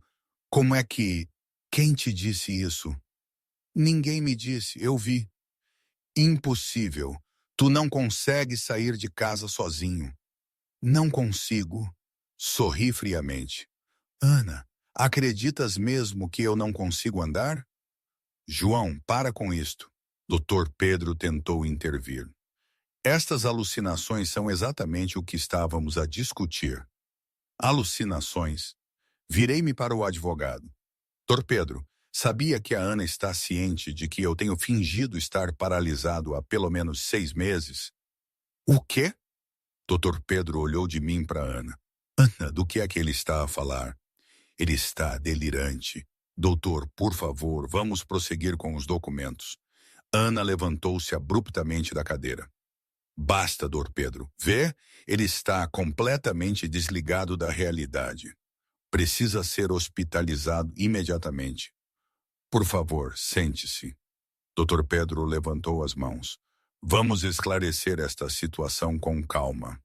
Como é que... Quem te disse isso? Ninguém me disse, eu vi. Impossível. Tu não consegues sair de casa sozinho. Não consigo. Sorri friamente. Ana, acreditas mesmo que eu não consigo andar? João, para com isto. Dr. Pedro tentou intervir. Estas alucinações são exatamente o que estávamos a discutir. Alucinações. Virei-me para o advogado. Dr. Pedro, sabia que a Ana está ciente de que eu tenho fingido estar paralisado há pelo menos 6 meses? O quê? Dr. Pedro olhou de mim para Ana. Ana, do que é que ele está a falar? Ele está delirante. Doutor, por favor, vamos prosseguir com os documentos. Ana levantou-se abruptamente da cadeira. Basta, Dr. Pedro. Vê? Ele está completamente desligado da realidade. Precisa ser hospitalizado imediatamente. Por favor, sente-se. Dr. Pedro levantou as mãos. Vamos esclarecer esta situação com calma.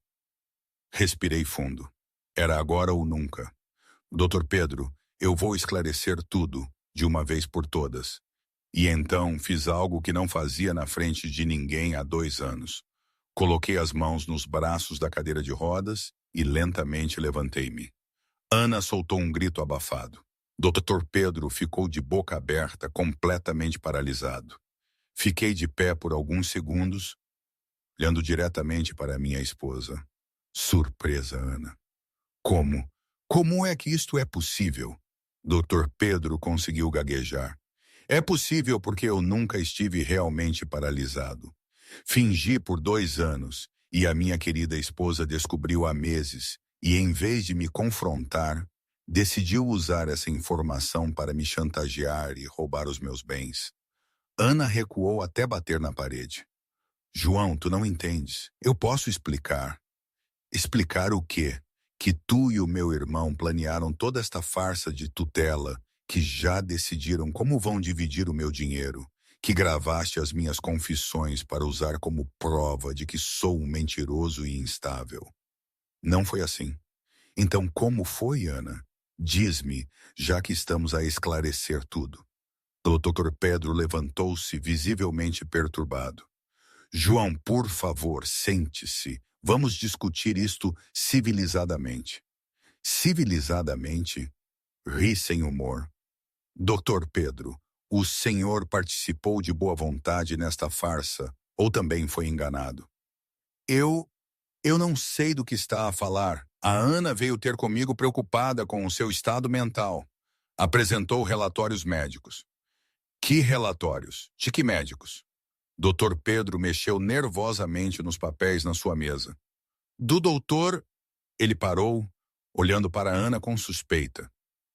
Respirei fundo. Era agora ou nunca. Dr. Pedro, eu vou esclarecer tudo, de uma vez por todas. E então fiz algo que não fazia na frente de ninguém há 2 anos. Coloquei as mãos nos braços da cadeira de rodas e lentamente levantei-me. Ana soltou um grito abafado. Dr. Pedro ficou de boca aberta, completamente paralisado. Fiquei de pé por alguns segundos, olhando diretamente para minha esposa. Surpresa, Ana. Como? Como é que isto é possível? Dr. Pedro conseguiu gaguejar. É possível porque eu nunca estive realmente paralisado. Fingi por 2 anos e a minha querida esposa descobriu há meses e, em vez de me confrontar, decidiu usar essa informação para me chantagear e roubar os meus bens. Ana recuou até bater na parede. João, tu não entendes. Eu posso explicar. Explicar o quê? Que tu e o meu irmão planearam toda esta farsa de tutela, que já decidiram como vão dividir o meu dinheiro, que gravaste as minhas confissões para usar como prova de que sou um mentiroso e instável. Não foi assim. Então como foi, Ana? Diz-me, já que estamos a esclarecer tudo. O Dr. Pedro levantou-se visivelmente perturbado. João, por favor, sente-se. Vamos discutir isto civilizadamente. Civilizadamente? Ri sem humor. Dr. Pedro, o senhor participou de boa vontade nesta farsa, ou também foi enganado? Eu não sei do que está a falar. A Ana veio ter comigo preocupada com o seu estado mental. Apresentou relatórios médicos. Que relatórios? De que médicos? Dr. Pedro mexeu nervosamente nos papéis na sua mesa. Do doutor... Ele parou, olhando para Ana com suspeita.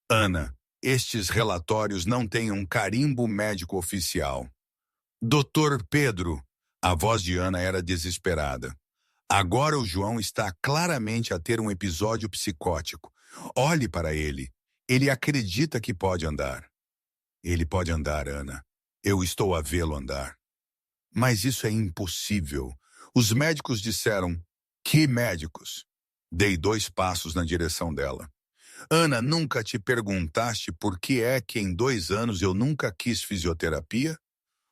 Ana, estes relatórios não têm um carimbo médico oficial. Doutor Pedro, a voz de Ana era desesperada. Agora o João está claramente a ter um episódio psicótico. Olhe para ele. Ele acredita que pode andar. Ele pode andar, Ana. Eu estou a vê-lo andar. Mas isso é impossível. Os médicos disseram... Que médicos? Dei 2 passos na direção dela. Ana, nunca te perguntaste por que é que em 2 anos eu nunca quis fisioterapia?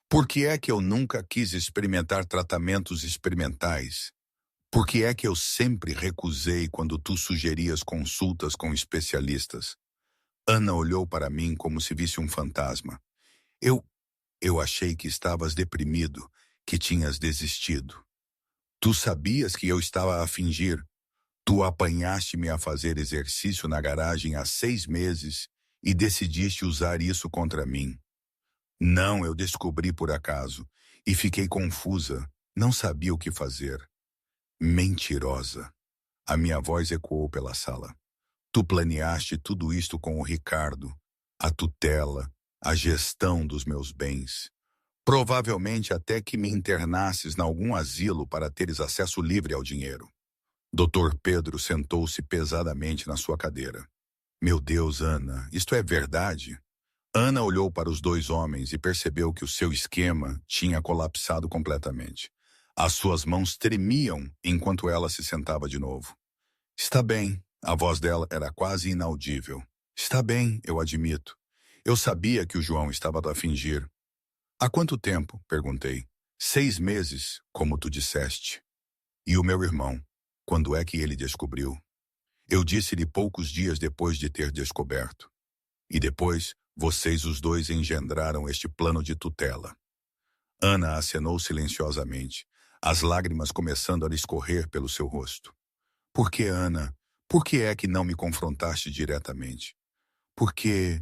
Por que é que eu nunca quis experimentar tratamentos experimentais? Por que é que eu sempre recusei quando tu sugerias consultas com especialistas? Ana olhou para mim como se visse um fantasma. Eu achei que estavas deprimido, que tinhas desistido. Tu sabias que eu estava a fingir. Tu apanhaste-me a fazer exercício na garagem há 6 meses e decidiste usar isso contra mim. Não, eu descobri por acaso e fiquei confusa, não sabia o que fazer. Mentirosa. A minha voz ecoou pela sala. Tu planeaste tudo isto com o Ricardo, a tutela, a gestão dos meus bens. Provavelmente até que me internasses em algum asilo para teres acesso livre ao dinheiro. Dr. Pedro sentou-se pesadamente na sua cadeira. Meu Deus, Ana, isto é verdade? Ana olhou para os 2 homens e percebeu que o seu esquema tinha colapsado completamente. As suas mãos tremiam enquanto ela se sentava de novo. Está bem, a voz dela era quase inaudível. Está bem, eu admito. Eu sabia que o João estava a fingir. Há quanto tempo? Perguntei. 6 meses, como tu disseste. E o meu irmão? Quando é que ele descobriu? Eu disse-lhe poucos dias depois de ter descoberto. E depois, vocês os 2 engendraram este plano de tutela. Ana acenou silenciosamente, as lágrimas começando a lhe escorrer pelo seu rosto. Por que, Ana? Por que é que não me confrontaste diretamente? Porque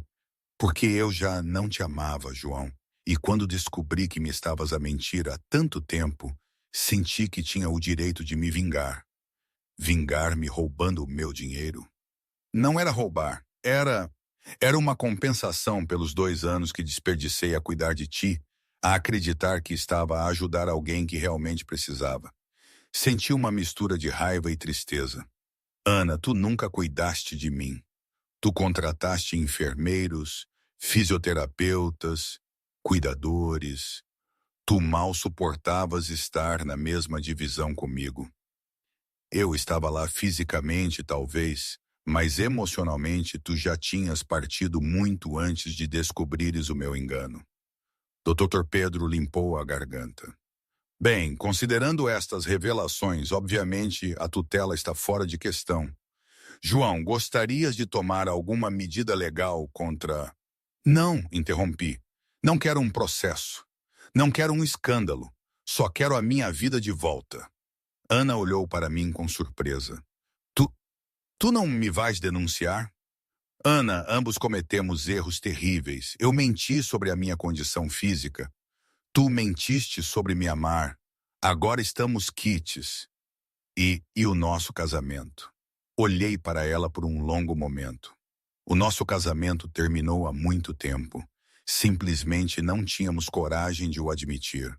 eu já não te amava, João. E quando descobri que me estavas a mentir há tanto tempo, senti que tinha o direito de me vingar. Vingar-me roubando o meu dinheiro? Não era roubar, era uma compensação pelos 2 anos que desperdicei a cuidar de ti, a acreditar que estava a ajudar alguém que realmente precisava. Senti uma mistura de raiva e tristeza. Ana, tu nunca cuidaste de mim. Tu contrataste enfermeiros, fisioterapeutas, cuidadores. Tu mal suportavas estar na mesma divisão comigo. Eu estava lá fisicamente, talvez, mas emocionalmente tu já tinhas partido muito antes de descobrires o meu engano. Dr. Pedro limpou a garganta. Bem, considerando estas revelações, obviamente a tutela está fora de questão. João, gostarias de tomar alguma medida legal contra... Não, interrompi. Não quero um processo. Não quero um escândalo. Só quero a minha vida de volta. Ana olhou para mim com surpresa. Tu não me vais denunciar? Ana, ambos cometemos erros terríveis. Eu menti sobre a minha condição física. Tu mentiste sobre me amar. Agora estamos quites. E o nosso casamento? Olhei para ela por um longo momento. O nosso casamento terminou há muito tempo. Simplesmente não tínhamos coragem de o admitir.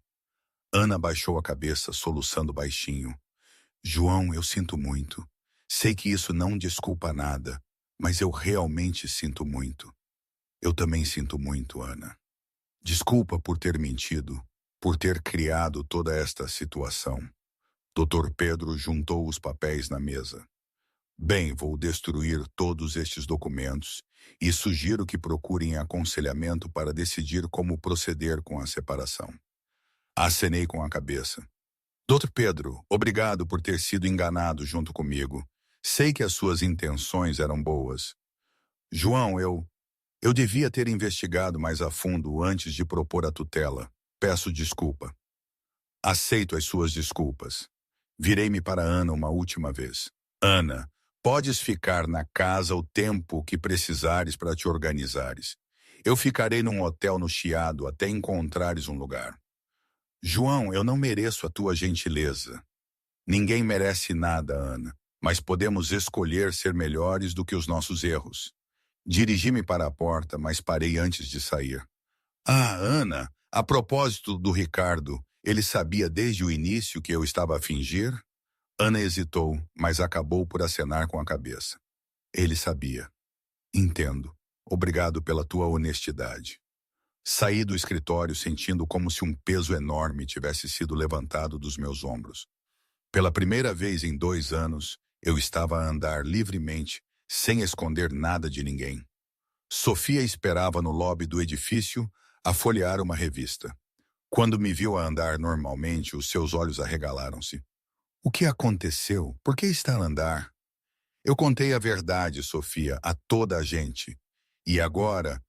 Ana baixou a cabeça, soluçando baixinho. João, eu sinto muito. Sei que isso não desculpa nada, mas eu realmente sinto muito. Eu também sinto muito, Ana. Desculpa por ter mentido, por ter criado toda esta situação. Dr. Pedro juntou os papéis na mesa. Bem, vou destruir todos estes documentos e sugiro que procurem aconselhamento para decidir como proceder com a separação. Acenei com a cabeça. Dr. Pedro, obrigado por ter sido enganado junto comigo. Sei que as suas intenções eram boas. João, eu devia ter investigado mais a fundo antes de propor a tutela. Peço desculpa. Aceito as suas desculpas. Virei-me para Ana uma última vez. Ana, podes ficar na casa o tempo que precisares para te organizares. Eu ficarei num hotel no Chiado até encontrares um lugar. João, eu não mereço a tua gentileza. Ninguém merece nada, Ana, mas podemos escolher ser melhores do que os nossos erros. Dirigi-me para a porta, mas parei antes de sair. Ah, Ana, a propósito do Ricardo, ele sabia desde o início que eu estava a fingir? Ana hesitou, mas acabou por acenar com a cabeça. Ele sabia. Entendo. Obrigado pela tua honestidade. Saí do escritório sentindo como se um peso enorme tivesse sido levantado dos meus ombros. Pela primeira vez em 2 anos, eu estava a andar livremente, sem esconder nada de ninguém. Sofia esperava no lobby do edifício a folhear uma revista. Quando me viu a andar normalmente, os seus olhos arregalaram-se. O que aconteceu? Por que está a andar? Eu contei a verdade, Sofia, a toda a gente. E agora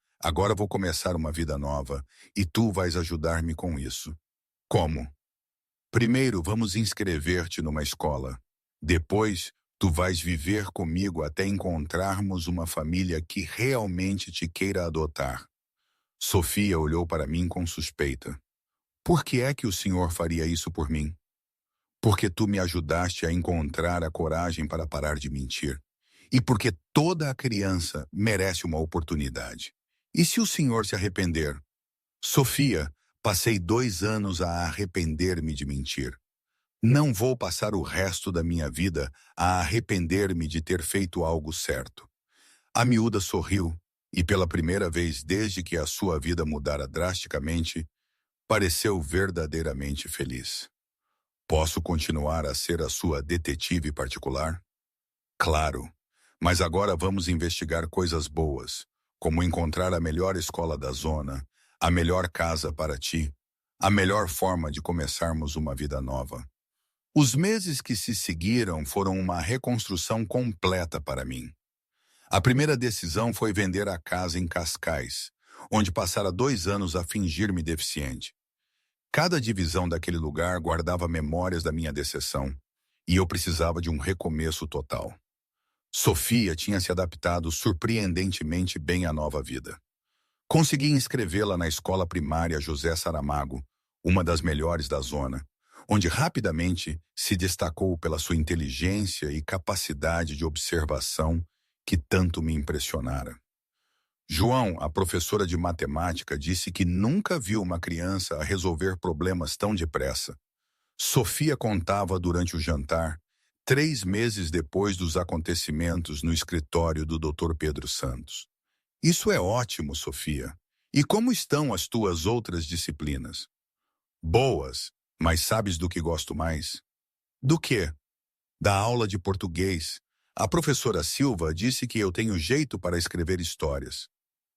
vou começar uma vida nova, e tu vais ajudar-me com isso. Como? Primeiro, vamos inscrever-te numa escola. Depois, tu vais viver comigo até encontrarmos uma família que realmente te queira adotar. Sofia olhou para mim com suspeita. Por que é que o senhor faria isso por mim? Porque tu me ajudaste a encontrar a coragem para parar de mentir. E porque toda a criança merece uma oportunidade. E se o senhor se arrepender? Sofia, passei 2 anos a arrepender-me de mentir. Não vou passar o resto da minha vida a arrepender-me de ter feito algo certo. A miúda sorriu, e pela primeira vez desde que a sua vida mudara drasticamente, pareceu verdadeiramente feliz. Posso continuar a ser a sua detetive particular? Claro, mas agora vamos investigar coisas boas, como encontrar a melhor escola da zona, a melhor casa para ti, a melhor forma de começarmos uma vida nova. Os meses que se seguiram foram uma reconstrução completa para mim. A primeira decisão foi vender a casa em Cascais, onde passara 2 anos a fingir-me deficiente. Cada divisão daquele lugar guardava memórias da minha decepção, e eu precisava de um recomeço total. Sofia tinha se adaptado surpreendentemente bem à nova vida. Consegui inscrevê-la na escola primária José Saramago, uma das melhores da zona, onde rapidamente se destacou pela sua inteligência e capacidade de observação que tanto me impressionara. João, a professora de matemática, disse que nunca viu uma criança a resolver problemas tão depressa. Sofia contava durante o jantar, 3 meses depois dos acontecimentos no escritório do Dr. Pedro Santos. Isso é ótimo, Sofia. E como estão as tuas outras disciplinas? Boas, mas sabes do que gosto mais? Do quê? Da aula de português. A professora Silva disse que eu tenho jeito para escrever histórias.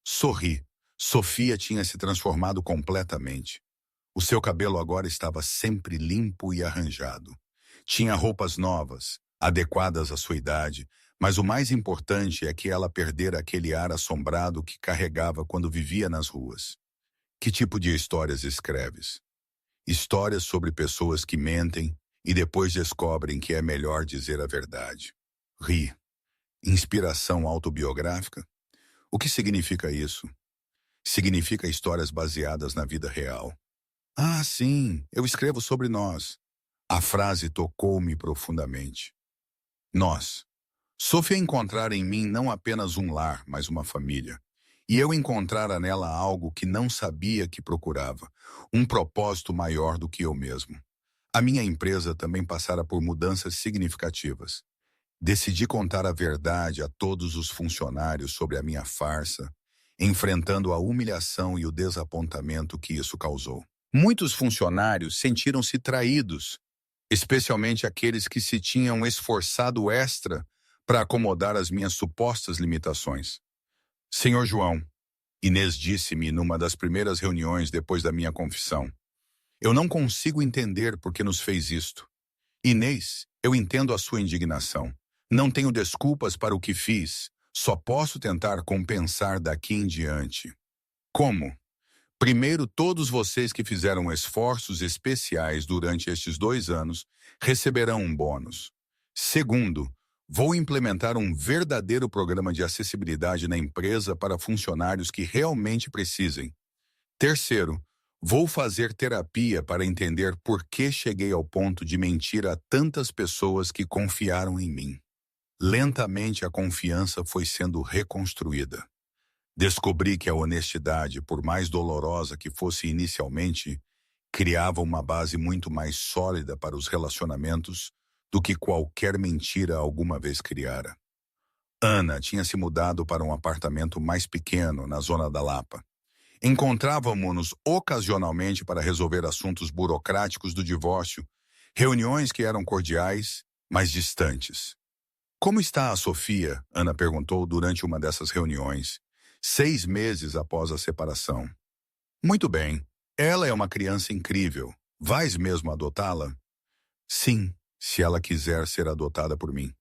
Sorri. Sofia tinha se transformado completamente. O seu cabelo agora estava sempre limpo e arranjado. Tinha roupas novas, adequadas à sua idade, mas o mais importante é que ela perdera aquele ar assombrado que carregava quando vivia nas ruas. Que tipo de histórias escreves? Histórias sobre pessoas que mentem e depois descobrem que é melhor dizer a verdade. Ri. Inspiração autobiográfica? O que significa isso? Significa histórias baseadas na vida real. Ah, sim, eu escrevo sobre nós. A frase tocou-me profundamente. Nós. Sofia encontrara em mim não apenas um lar, mas uma família. e eu encontrara nela algo que não sabia que procurava, um propósito maior do que eu mesmo. A minha empresa também passara por mudanças significativas. Decidi contar a verdade a todos os funcionários sobre a minha farsa, enfrentando a humilhação e o desapontamento que isso causou. Muitos funcionários sentiram-se traídos, especialmente aqueles que se tinham esforçado extra para acomodar as minhas supostas limitações. Senhor João, Inês disse-me numa das primeiras reuniões depois da minha confissão, eu não consigo entender por que nos fez isto. Inês, eu entendo a sua indignação. Não tenho desculpas para o que fiz, só posso tentar compensar daqui em diante. Como? Primeiro, todos vocês que fizeram esforços especiais durante estes 2 anos receberão um bônus. Segundo, vou implementar um verdadeiro programa de acessibilidade na empresa para funcionários que realmente precisem. Terceiro, vou fazer terapia para entender por que cheguei ao ponto de mentir a tantas pessoas que confiaram em mim. Lentamente a confiança foi sendo reconstruída. Descobri que a honestidade, por mais dolorosa que fosse inicialmente, criava uma base muito mais sólida para os relacionamentos do que qualquer mentira alguma vez criara. Ana tinha se mudado para um apartamento mais pequeno na zona da Lapa. Encontrávamos-nos ocasionalmente para resolver assuntos burocráticos do divórcio, reuniões que eram cordiais, mas distantes. Como está a Sofia? Ana perguntou durante uma dessas reuniões, 6 meses após a separação. Muito bem. Ela é uma criança incrível. Vais mesmo adotá-la? Sim, se ela quiser ser adotada por mim.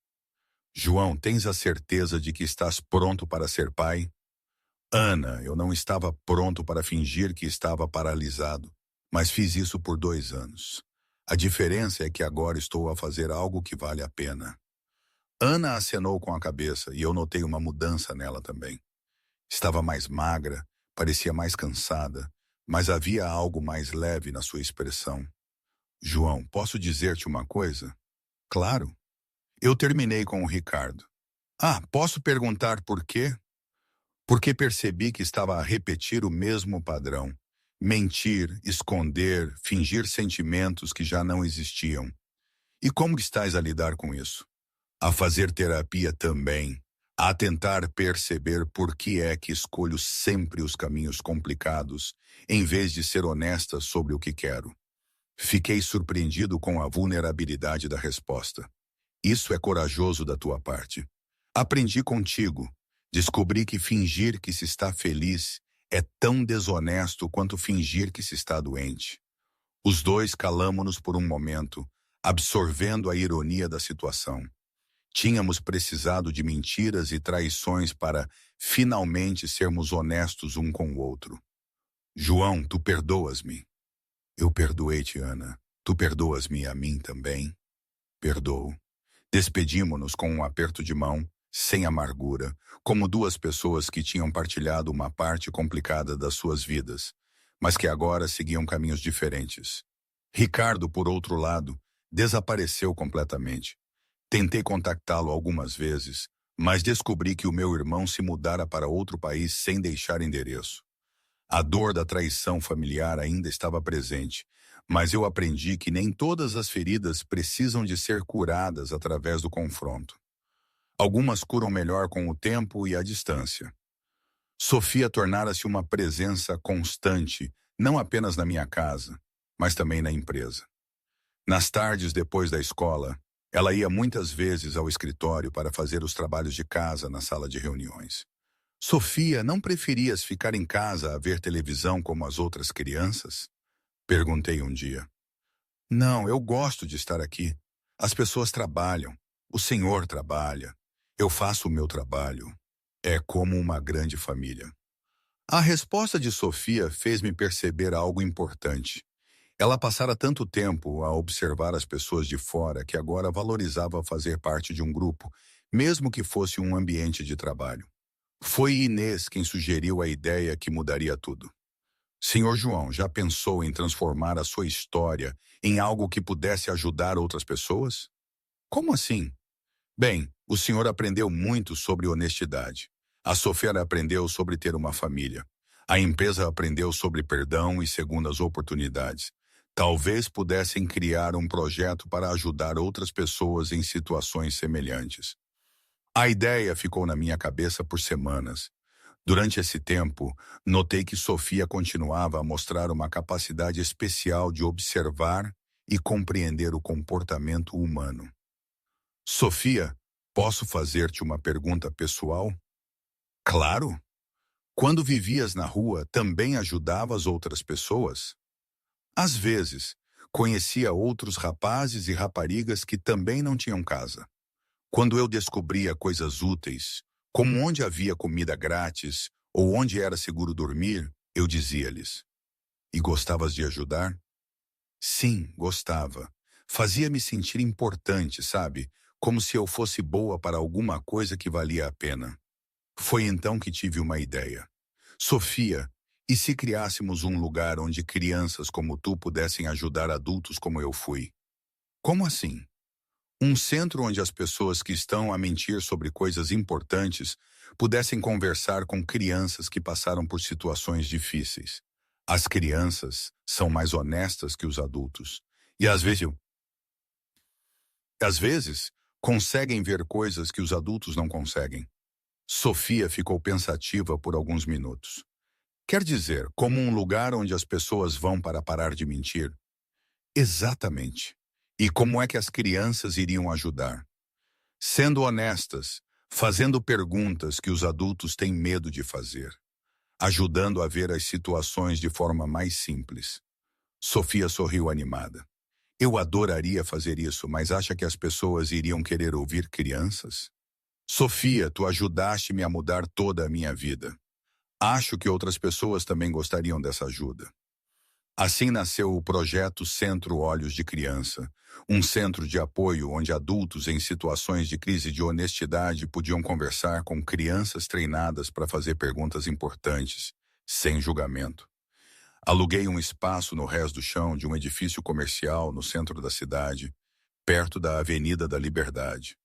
João, tens a certeza de que estás pronto para ser pai? Ana, eu não estava pronto para fingir que estava paralisado, mas fiz isso por 2 anos. A diferença é que agora estou a fazer algo que vale a pena. Ana acenou com a cabeça e eu notei uma mudança nela também. Estava mais magra, parecia mais cansada, mas havia algo mais leve na sua expressão. João, posso dizer-te uma coisa? Claro. Eu terminei com o Ricardo. Ah, posso perguntar por quê? Porque percebi que estava a repetir o mesmo padrão. Mentir, esconder, fingir sentimentos que já não existiam. E como estás a lidar com isso? A fazer terapia também. A tentar perceber por que é que escolho sempre os caminhos complicados, em vez de ser honesta sobre o que quero. Fiquei surpreendido com a vulnerabilidade da resposta. Isso é corajoso da tua parte. Aprendi contigo. Descobri que fingir que se está feliz é tão desonesto quanto fingir que se está doente. Os dois calamo-nos por um momento, absorvendo a ironia da situação. Tínhamos precisado de mentiras e traições para, finalmente, sermos honestos um com o outro. João, tu perdoas-me. Eu perdoei-te, Ana. Tu perdoas-me a mim também? Perdoo. Despedimo-nos com um aperto de mão, sem amargura, como 2 pessoas que tinham partilhado uma parte complicada das suas vidas, mas que agora seguiam caminhos diferentes. Ricardo, por outro lado, desapareceu completamente. Tentei contactá-lo algumas vezes, mas descobri que o meu irmão se mudara para outro país sem deixar endereço. A dor da traição familiar ainda estava presente, mas eu aprendi que nem todas as feridas precisam de ser curadas através do confronto. Algumas curam melhor com o tempo e a distância. Sofia tornara-se uma presença constante, não apenas na minha casa, mas também na empresa. Nas tardes depois da escola, ela ia muitas vezes ao escritório para fazer os trabalhos de casa na sala de reuniões. Sofia, não preferias ficar em casa a ver televisão como as outras crianças? Perguntei um dia. Não, eu gosto de estar aqui. As pessoas trabalham. O senhor trabalha. Eu faço o meu trabalho. É como uma grande família. A resposta de Sofia fez-me perceber algo importante. Ela passara tanto tempo a observar as pessoas de fora que agora valorizava fazer parte de um grupo, mesmo que fosse um ambiente de trabalho. Foi Inês quem sugeriu a ideia que mudaria tudo. Senhor João, já pensou em transformar a sua história em algo que pudesse ajudar outras pessoas? Como assim? Bem, o senhor aprendeu muito sobre honestidade. A Sofia aprendeu sobre ter uma família. A empresa aprendeu sobre perdão e segundas oportunidades. Talvez pudessem criar um projeto para ajudar outras pessoas em situações semelhantes. A ideia ficou na minha cabeça por semanas. Durante esse tempo, notei que Sofia continuava a mostrar uma capacidade especial de observar e compreender o comportamento humano. Sofia, posso fazer-te uma pergunta pessoal? Claro! Quando vivias na rua, também ajudavas outras pessoas? Às vezes, conhecia outros rapazes e raparigas que também não tinham casa. Quando eu descobria coisas úteis, como onde havia comida grátis ou onde era seguro dormir, eu dizia-lhes: E gostavas de ajudar? Sim, gostava. Fazia-me sentir importante, sabe? Como se eu fosse boa para alguma coisa que valia a pena. Foi então que tive uma ideia. Sofia, e se criássemos um lugar onde crianças como tu pudessem ajudar adultos como eu fui? Como assim? Um centro onde as pessoas que estão a mentir sobre coisas importantes pudessem conversar com crianças que passaram por situações difíceis. As crianças são mais honestas que os adultos. E às vezes, conseguem ver coisas que os adultos não conseguem. Sofia ficou pensativa por alguns minutos. Quer dizer, como um lugar onde as pessoas vão para parar de mentir? Exatamente. E como é que as crianças iriam ajudar? Sendo honestas, fazendo perguntas que os adultos têm medo de fazer, ajudando a ver as situações de forma mais simples. Sofia sorriu animada. Eu adoraria fazer isso, mas acha que as pessoas iriam querer ouvir crianças? Sofia, tu ajudaste-me a mudar toda a minha vida. Acho que outras pessoas também gostariam dessa ajuda. Assim nasceu o projeto Centro Olhos de Criança, um centro de apoio onde adultos em situações de crise de honestidade podiam conversar com crianças treinadas para fazer perguntas importantes, sem julgamento. Aluguei um espaço no rés do chão de um edifício comercial no centro da cidade, perto da Avenida da Liberdade.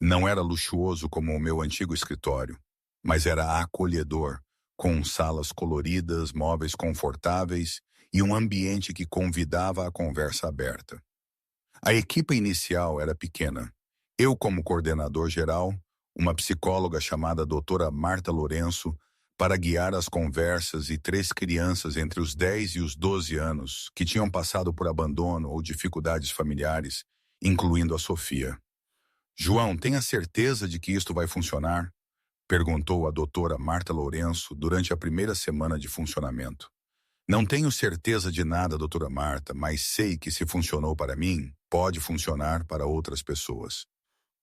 Não era luxuoso como o meu antigo escritório, mas era acolhedor, com salas coloridas, móveis confortáveis e um ambiente que convidava a conversa aberta. A equipe inicial era pequena. Eu como coordenador geral, uma psicóloga chamada doutora Marta Lourenço, para guiar as conversas e 3 crianças entre os 10 e os 12 anos que tinham passado por abandono ou dificuldades familiares, incluindo a Sofia. João, tenha certeza de que isto vai funcionar? Perguntou a doutora Marta Lourenço durante a primeira semana de funcionamento. Não tenho certeza de nada, doutora Marta, mas sei que se funcionou para mim, pode funcionar para outras pessoas.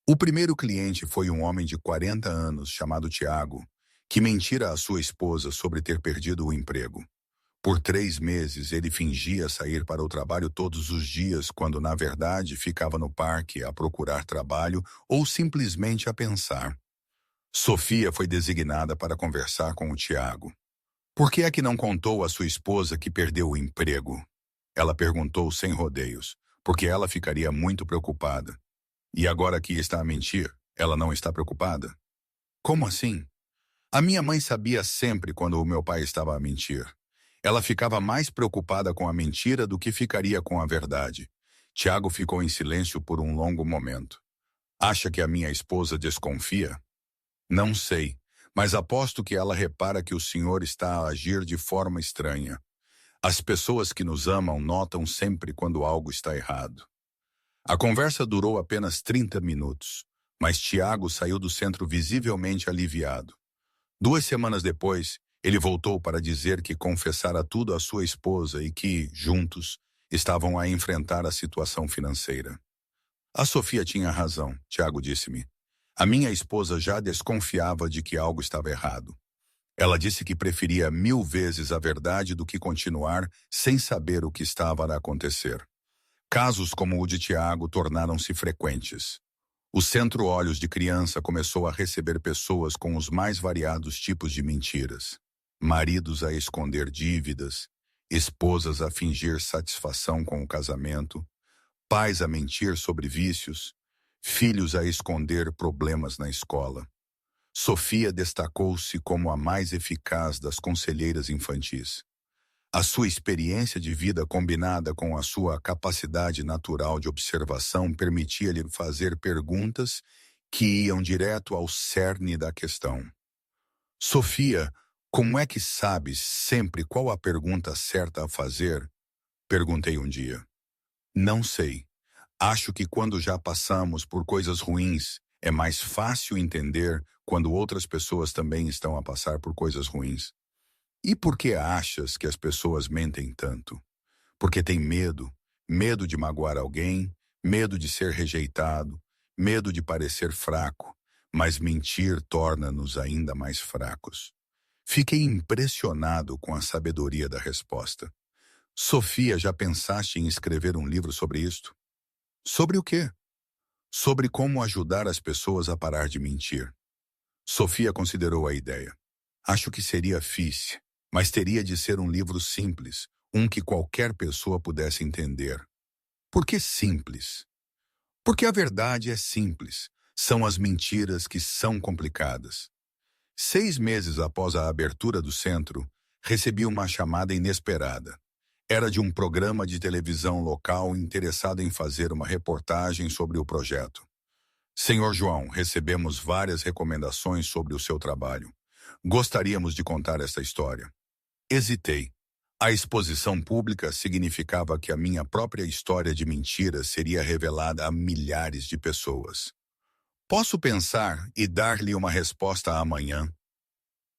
O primeiro cliente foi um homem de 40 anos chamado Tiago, que mentira à sua esposa sobre ter perdido o emprego. Por 3 meses, ele fingia sair para o trabalho todos os dias, quando na verdade ficava no parque a procurar trabalho ou simplesmente a pensar. Sofia foi designada para conversar com o Tiago. Por que é que não contou à sua esposa que perdeu o emprego? Ela perguntou sem rodeios, porque ela ficaria muito preocupada. E agora que está a mentir, ela não está preocupada? Como assim? A minha mãe sabia sempre quando o meu pai estava a mentir. Ela ficava mais preocupada com a mentira do que ficaria com a verdade. Tiago ficou em silêncio por um longo momento. Acha que a minha esposa desconfia? Não sei, mas aposto que ela repara que o senhor está a agir de forma estranha. As pessoas que nos amam notam sempre quando algo está errado. A conversa durou apenas 30 minutos, mas Tiago saiu do centro visivelmente aliviado. 2 semanas depois, ele voltou para dizer que confessara tudo à sua esposa e que, juntos, estavam a enfrentar a situação financeira. A Sofia tinha razão, Tiago disse-me. A minha esposa já desconfiava de que algo estava errado. Ela disse que preferia 1000 vezes a verdade do que continuar sem saber o que estava a acontecer. Casos como o de Tiago tornaram-se frequentes. O Centro Olhos de Criança começou a receber pessoas com os mais variados tipos de mentiras. Maridos a esconder dívidas, esposas a fingir satisfação com o casamento, pais a mentir sobre vícios, filhos a esconder problemas na escola. Sofia destacou-se como a mais eficaz das conselheiras infantis. A sua experiência de vida combinada com a sua capacidade natural de observação permitia-lhe fazer perguntas que iam direto ao cerne da questão. Sofia, como é que sabes sempre qual a pergunta certa a fazer? Perguntei um dia. Não sei. Acho que quando já passamos por coisas ruins, é mais fácil entender quando outras pessoas também estão a passar por coisas ruins. E por que achas que as pessoas mentem tanto? Porque têm medo, medo de magoar alguém, medo de ser rejeitado, medo de parecer fraco, mas mentir torna-nos ainda mais fracos. Fiquei impressionado com a sabedoria da resposta. Sofia, já pensaste em escrever um livro sobre isto? Sobre o quê? Sobre como ajudar as pessoas a parar de mentir. Sofia considerou a ideia. Acho que seria fixe, mas teria de ser um livro simples, um que qualquer pessoa pudesse entender. Por que simples? Porque a verdade é simples. São as mentiras que são complicadas. 6 meses após a abertura do centro, recebi uma chamada inesperada. Era de um programa de televisão local interessado em fazer uma reportagem sobre o projeto. Senhor João, recebemos várias recomendações sobre o seu trabalho. Gostaríamos de contar esta história. Hesitei. A exposição pública significava que a minha própria história de mentira seria revelada a milhares de pessoas. Posso pensar e dar-lhe uma resposta amanhã?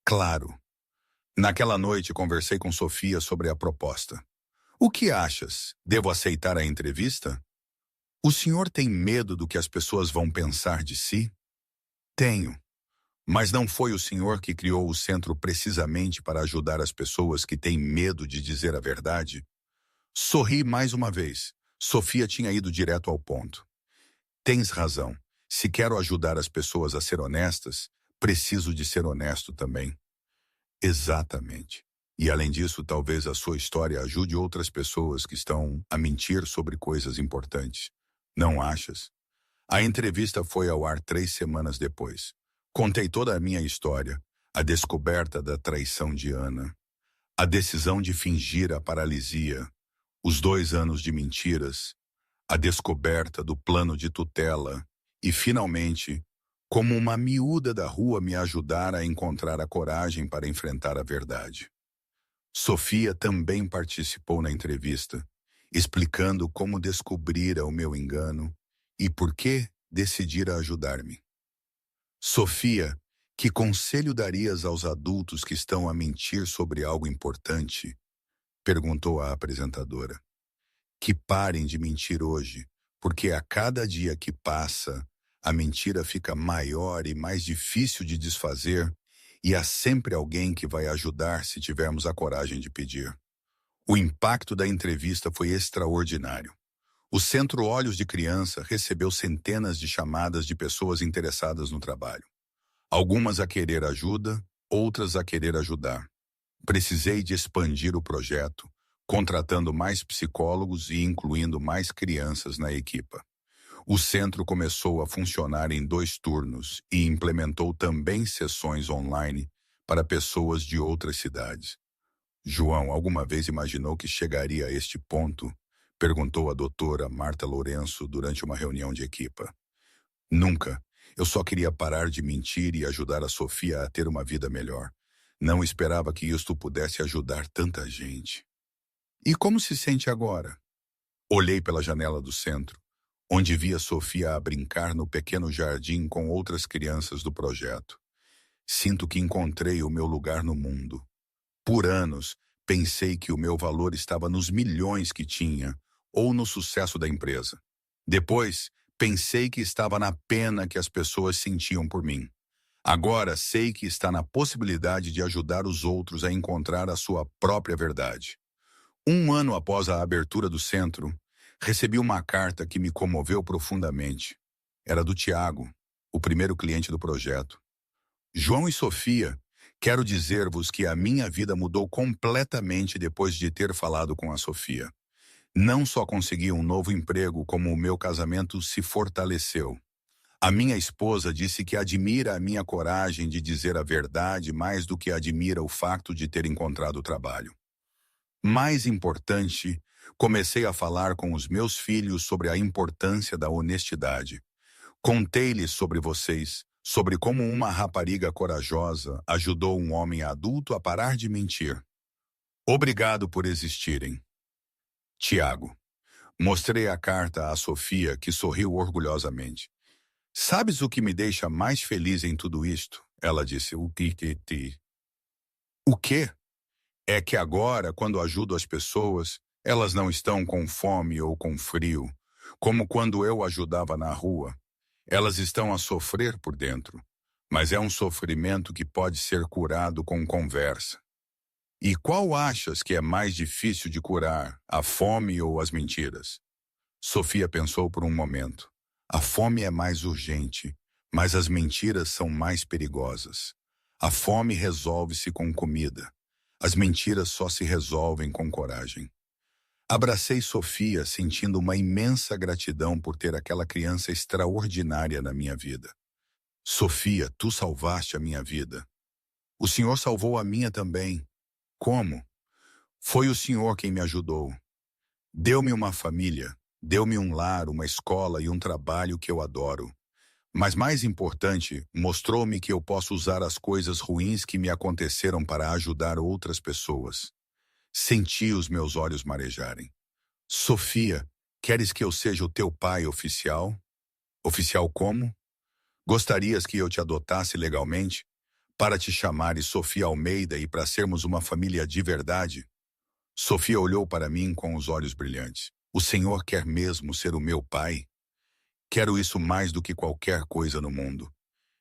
Claro. Naquela noite conversei com Sofia sobre a proposta. O que achas? Devo aceitar a entrevista? O senhor tem medo do que as pessoas vão pensar de si? Tenho. Mas não foi o senhor que criou o centro precisamente para ajudar as pessoas que têm medo de dizer a verdade? Sorri mais uma vez. Sofia tinha ido direto ao ponto. Tens razão. Se quero ajudar as pessoas a ser honestas, preciso de ser honesto também. Exatamente. E além disso, talvez a sua história ajude outras pessoas que estão a mentir sobre coisas importantes. Não achas? A entrevista foi ao ar 3 semanas depois. Contei toda a minha história, a descoberta da traição de Ana, a decisão de fingir a paralisia, os 2 anos de mentiras, a descoberta do plano de tutela e, finalmente, como uma miúda da rua me ajudara a encontrar a coragem para enfrentar a verdade. Sofia também participou na entrevista, explicando como descobrira o meu engano e por que decidira ajudar-me. Sofia, que conselho darias aos adultos que estão a mentir sobre algo importante? Perguntou a apresentadora. Que parem de mentir hoje, porque a cada dia que passa, a mentira fica maior e mais difícil de desfazer, e há sempre alguém que vai ajudar se tivermos a coragem de pedir. O impacto da entrevista foi extraordinário. O Centro Olhos de Criança recebeu centenas de chamadas de pessoas interessadas no trabalho. Algumas a querer ajuda, outras a querer ajudar. Precisei de expandir o projeto, contratando mais psicólogos e incluindo mais crianças na equipa. O centro começou a funcionar em 2 turnos e implementou também sessões online para pessoas de outras cidades. João, alguma vez imaginou que chegaria a este ponto? Perguntou a doutora Marta Lourenço durante uma reunião de equipa. Nunca. Eu só queria parar de mentir e ajudar a Sofia a ter uma vida melhor. Não esperava que isto pudesse ajudar tanta gente. E como se sente agora? Olhei pela janela do centro, onde via Sofia a brincar no pequeno jardim com outras crianças do projeto. Sinto que encontrei o meu lugar no mundo. Por anos, pensei que o meu valor estava nos milhões que tinha, ou no sucesso da empresa. Depois, pensei que estava na pena que as pessoas sentiam por mim. Agora sei que está na possibilidade de ajudar os outros a encontrar a sua própria verdade. 1 ano após a abertura do centro, recebi uma carta que me comoveu profundamente. Era do Tiago, o primeiro cliente do projeto. João e Sofia, quero dizer-vos que a minha vida mudou completamente depois de ter falado com a Sofia. Não só consegui um novo emprego, como o meu casamento se fortaleceu. A minha esposa disse que admira a minha coragem de dizer a verdade mais do que admira o fato de ter encontrado trabalho. Mais importante, comecei a falar com os meus filhos sobre a importância da honestidade. Contei-lhes sobre vocês, sobre como uma rapariga corajosa ajudou um homem adulto a parar de mentir. Obrigado por existirem. Tiago. Mostrei a carta a Sofia, que sorriu orgulhosamente. Sabes o que me deixa mais feliz em tudo isto? Ela disse. O que? O quê? É que agora, quando ajudo as pessoas, elas não estão com fome ou com frio, como quando eu ajudava na rua. Elas estão a sofrer por dentro, mas é um sofrimento que pode ser curado com conversa. E qual achas que é mais difícil de curar, a fome ou as mentiras? Sofia pensou por um momento. A fome é mais urgente, mas as mentiras são mais perigosas. A fome resolve-se com comida. As mentiras só se resolvem com coragem. Abracei Sofia, sentindo uma imensa gratidão por ter aquela criança extraordinária na minha vida. Sofia, tu salvaste a minha vida. O Senhor salvou a minha também. Como? Foi o Senhor quem me ajudou. Deu-me uma família, deu-me um lar, uma escola e um trabalho que eu adoro. Mas mais importante, mostrou-me que eu posso usar as coisas ruins que me aconteceram para ajudar outras pessoas. Senti os meus olhos marejarem. Sofia, queres que eu seja o teu pai oficial? Oficial como? Gostarias que eu te adotasse legalmente? Para te chamares Sofia Almeida e para sermos uma família de verdade? Sofia olhou para mim com os olhos brilhantes. O Senhor quer mesmo ser o meu pai? Quero isso mais do que qualquer coisa no mundo.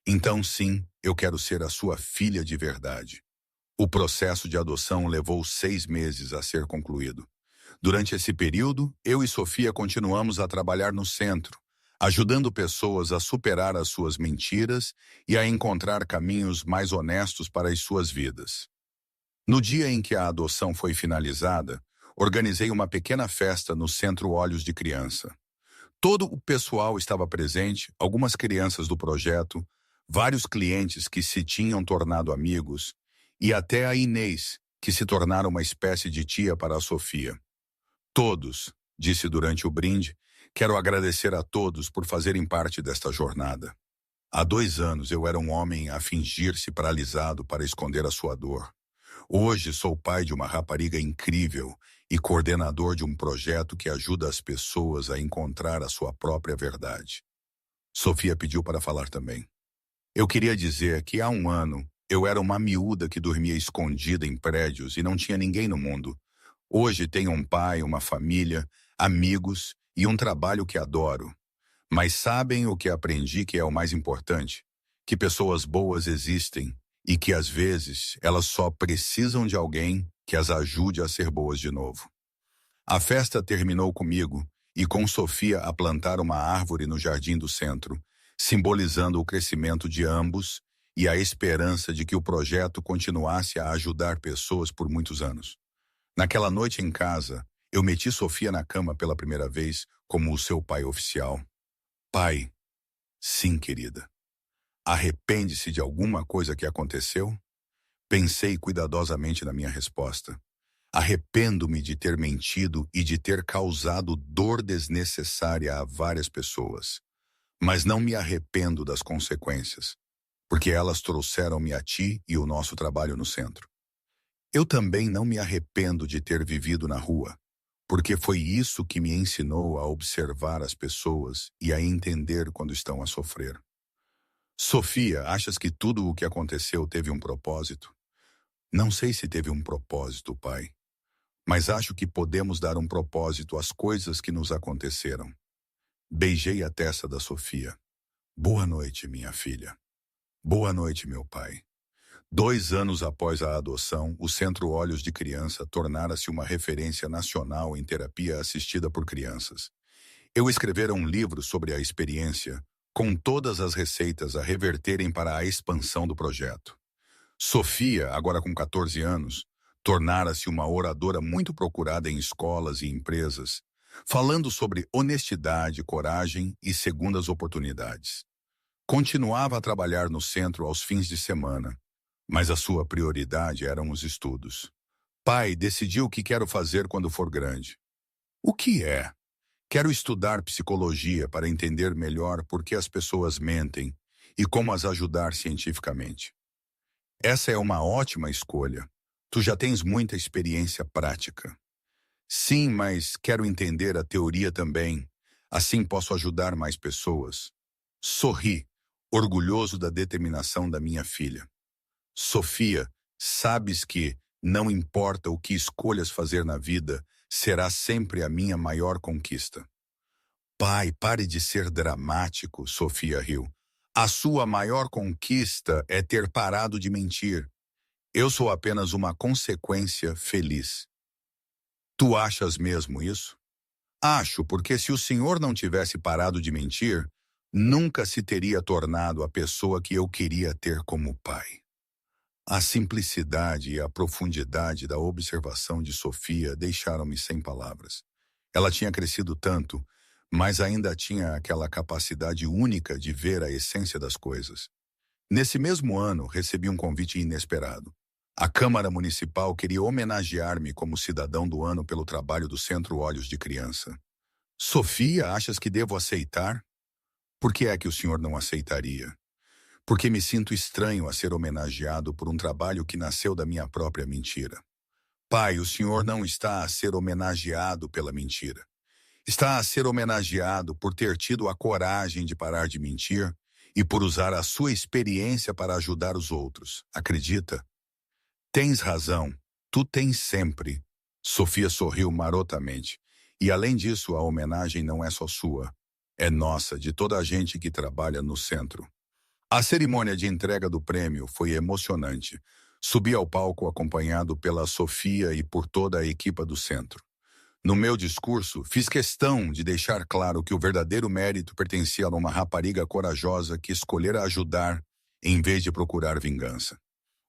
Então sim, eu quero ser a sua filha de verdade. O processo de adoção levou 6 meses a ser concluído. Durante esse período, eu e Sofia continuamos a trabalhar no centro, ajudando pessoas a superar as suas mentiras e a encontrar caminhos mais honestos para as suas vidas. No dia em que a adoção foi finalizada, organizei uma pequena festa no Centro Olhos de Criança. Todo o pessoal estava presente, algumas crianças do projeto, vários clientes que se tinham tornado amigos e até a Inês, que se tornara uma espécie de tia para a Sofia. Todos, disse durante o brinde, quero agradecer a todos por fazerem parte desta jornada. Há 2 anos eu era um homem a fingir-se paralisado para esconder a sua dor. Hoje sou pai de uma rapariga incrível e coordenador de um projeto que ajuda as pessoas a encontrar a sua própria verdade. Sofia pediu para falar também. Eu queria dizer que há 1 ano eu era uma miúda que dormia escondida em prédios e não tinha ninguém no mundo. Hoje tenho um pai, uma família, amigos e um trabalho que adoro. Mas sabem o que aprendi que é o mais importante? Que pessoas boas existem e que às vezes elas só precisam de alguém que as ajude a ser boas de novo. A festa terminou comigo e com Sofia a plantar uma árvore no jardim do centro, simbolizando o crescimento de ambos e a esperança de que o projeto continuasse a ajudar pessoas por muitos anos. Naquela noite em casa, eu meti Sofia na cama pela primeira vez como o seu pai oficial. Pai, sim, querida. Arrepende-se de alguma coisa que aconteceu? Pensei cuidadosamente na minha resposta. Arrependo-me de ter mentido e de ter causado dor desnecessária a várias pessoas. Mas não me arrependo das consequências, porque elas trouxeram-me a ti e o nosso trabalho no centro. Eu também não me arrependo de ter vivido na rua, porque foi isso que me ensinou a observar as pessoas e a entender quando estão a sofrer. Sofia, achas que tudo o que aconteceu teve um propósito? Não sei se teve um propósito, pai, mas acho que podemos dar um propósito às coisas que nos aconteceram. Beijei a testa da Sofia. Boa noite, minha filha. Boa noite, meu pai. 2 anos após a adoção, o Centro Olhos de Criança tornara-se uma referência nacional em terapia assistida por crianças. Eu escrevera um livro sobre a experiência, com todas as receitas a reverterem para a expansão do projeto. Sofia, agora com 14 anos, tornara-se uma oradora muito procurada em escolas e empresas, falando sobre honestidade, coragem e segundas oportunidades. Continuava a trabalhar no centro aos fins de semana, mas a sua prioridade eram os estudos. Pai, decidi o que quero fazer quando for grande. O que é? Quero estudar psicologia para entender melhor por que as pessoas mentem e como as ajudar cientificamente. Essa é uma ótima escolha. Tu já tens muita experiência prática. Sim, mas quero entender a teoria também. Assim posso ajudar mais pessoas. Sorri, orgulhoso da determinação da minha filha. Sofia, sabes que, não importa o que escolhas fazer na vida, será sempre a minha maior conquista. Pai, pare de ser dramático, Sofia riu. A sua maior conquista é ter parado de mentir. Eu sou apenas uma consequência feliz. Tu achas mesmo isso? Acho, porque se o senhor não tivesse parado de mentir, nunca se teria tornado a pessoa que eu queria ter como pai. A simplicidade e a profundidade da observação de Sofia deixaram-me sem palavras. Ela tinha crescido tanto, mas ainda tinha aquela capacidade única de ver a essência das coisas. Nesse mesmo ano, recebi um convite inesperado. A Câmara Municipal queria homenagear-me como cidadão do ano pelo trabalho do Centro Olhos de Criança. Sofia, achas que devo aceitar? Por que é que o senhor não aceitaria? Porque me sinto estranho a ser homenageado por um trabalho que nasceu da minha própria mentira. Pai, o senhor não está a ser homenageado pela mentira. Está a ser homenageado por ter tido a coragem de parar de mentir e por usar a sua experiência para ajudar os outros. Acredita? Tens razão. Tu tens sempre. Sofia sorriu marotamente. E além disso, a homenagem não é só sua. É nossa, de toda a gente que trabalha no centro. A cerimônia de entrega do prêmio foi emocionante. Subi ao palco acompanhado pela Sofia e por toda a equipa do centro. No meu discurso, fiz questão de deixar claro que o verdadeiro mérito pertencia a uma rapariga corajosa que escolhera ajudar em vez de procurar vingança.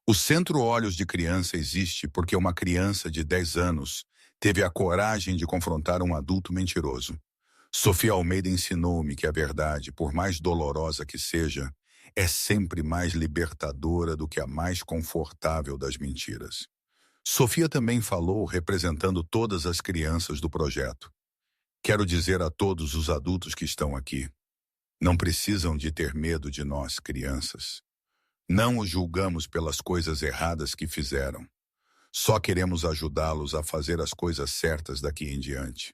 O Centro Olhos de Criança existe porque uma criança de 10 anos teve a coragem de confrontar um adulto mentiroso. Sofia Almeida ensinou-me que a verdade, por mais dolorosa que seja, é sempre mais libertadora do que a mais confortável das mentiras. Sofia também falou representando todas as crianças do projeto. Quero dizer a todos os adultos que estão aqui, não precisam de ter medo de nós, crianças. Não os julgamos pelas coisas erradas que fizeram. Só queremos ajudá-los a fazer as coisas certas daqui em diante.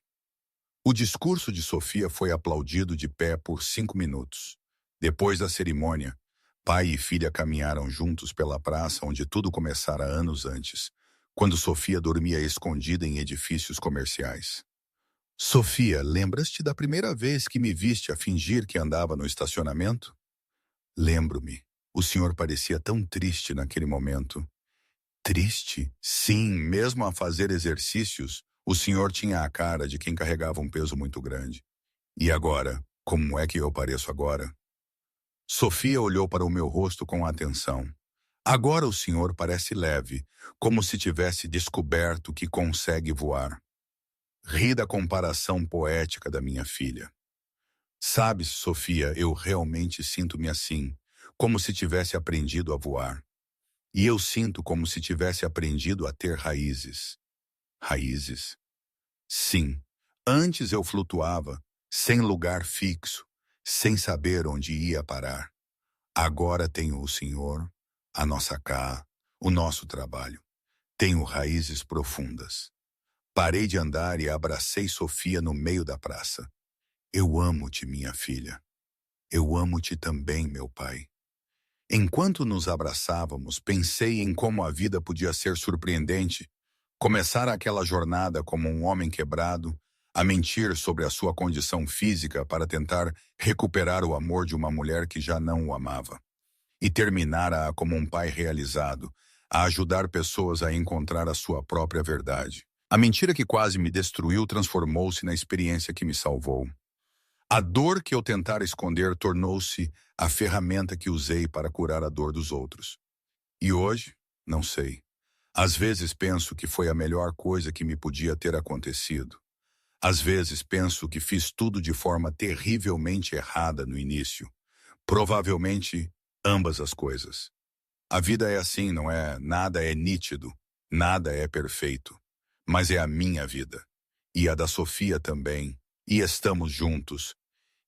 O discurso de Sofia foi aplaudido de pé por 5 minutos. Depois da cerimônia, pai e filha caminharam juntos pela praça onde tudo começara anos antes, quando Sofia dormia escondida em edifícios comerciais. Sofia, lembras-te da primeira vez que me viste a fingir que andava no estacionamento? Lembro-me. O senhor parecia tão triste naquele momento. Triste? Sim, mesmo a fazer exercícios, o senhor tinha a cara de quem carregava um peso muito grande. E agora, como é que eu pareço agora? Sofia olhou para o meu rosto com atenção. Agora o senhor parece leve, como se tivesse descoberto que consegue voar. Ri da comparação poética da minha filha. Sabes, Sofia, eu realmente sinto-me assim, como se tivesse aprendido a voar. E eu sinto como se tivesse aprendido a ter raízes. Raízes? Sim. Antes eu flutuava, sem lugar fixo, sem saber onde ia parar. Agora tenho o senhor, a nossa casa, o nosso trabalho. Tenho raízes profundas. Parei de andar e abracei Sofia no meio da praça. Eu amo-te, minha filha. Eu amo-te também, meu pai. Enquanto nos abraçávamos, pensei em como a vida podia ser surpreendente. Começar aquela jornada como um homem quebrado, a mentir sobre a sua condição física para tentar recuperar o amor de uma mulher que já não o amava. E terminar como um pai realizado, a ajudar pessoas a encontrar a sua própria verdade. A mentira que quase me destruiu transformou-se na experiência que me salvou. A dor que eu tentara esconder tornou-se a ferramenta que usei para curar a dor dos outros. E hoje, não sei. Às vezes penso que foi a melhor coisa que me podia ter acontecido. Às vezes penso que fiz tudo de forma terrivelmente errada no início, Provavelmente ambas as coisas. A vida é assim, não é? Nada é nítido, nada é perfeito. Mas é a minha vida. E a da Sofia também. E estamos juntos.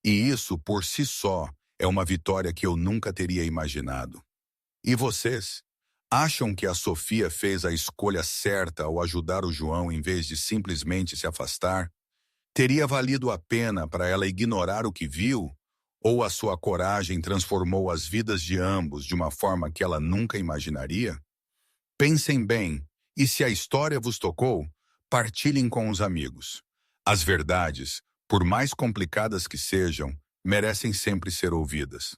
E isso, por si só, é uma vitória que eu nunca teria imaginado. E vocês? Acham que a Sofia fez a escolha certa ao ajudar o João em vez de simplesmente se afastar? Teria valido a pena para ela ignorar o que viu? Ou a sua coragem transformou as vidas de ambos de uma forma que ela nunca imaginaria? Pensem bem, e se a história vos tocou, partilhem com os amigos. As verdades, por mais complicadas que sejam, merecem sempre ser ouvidas.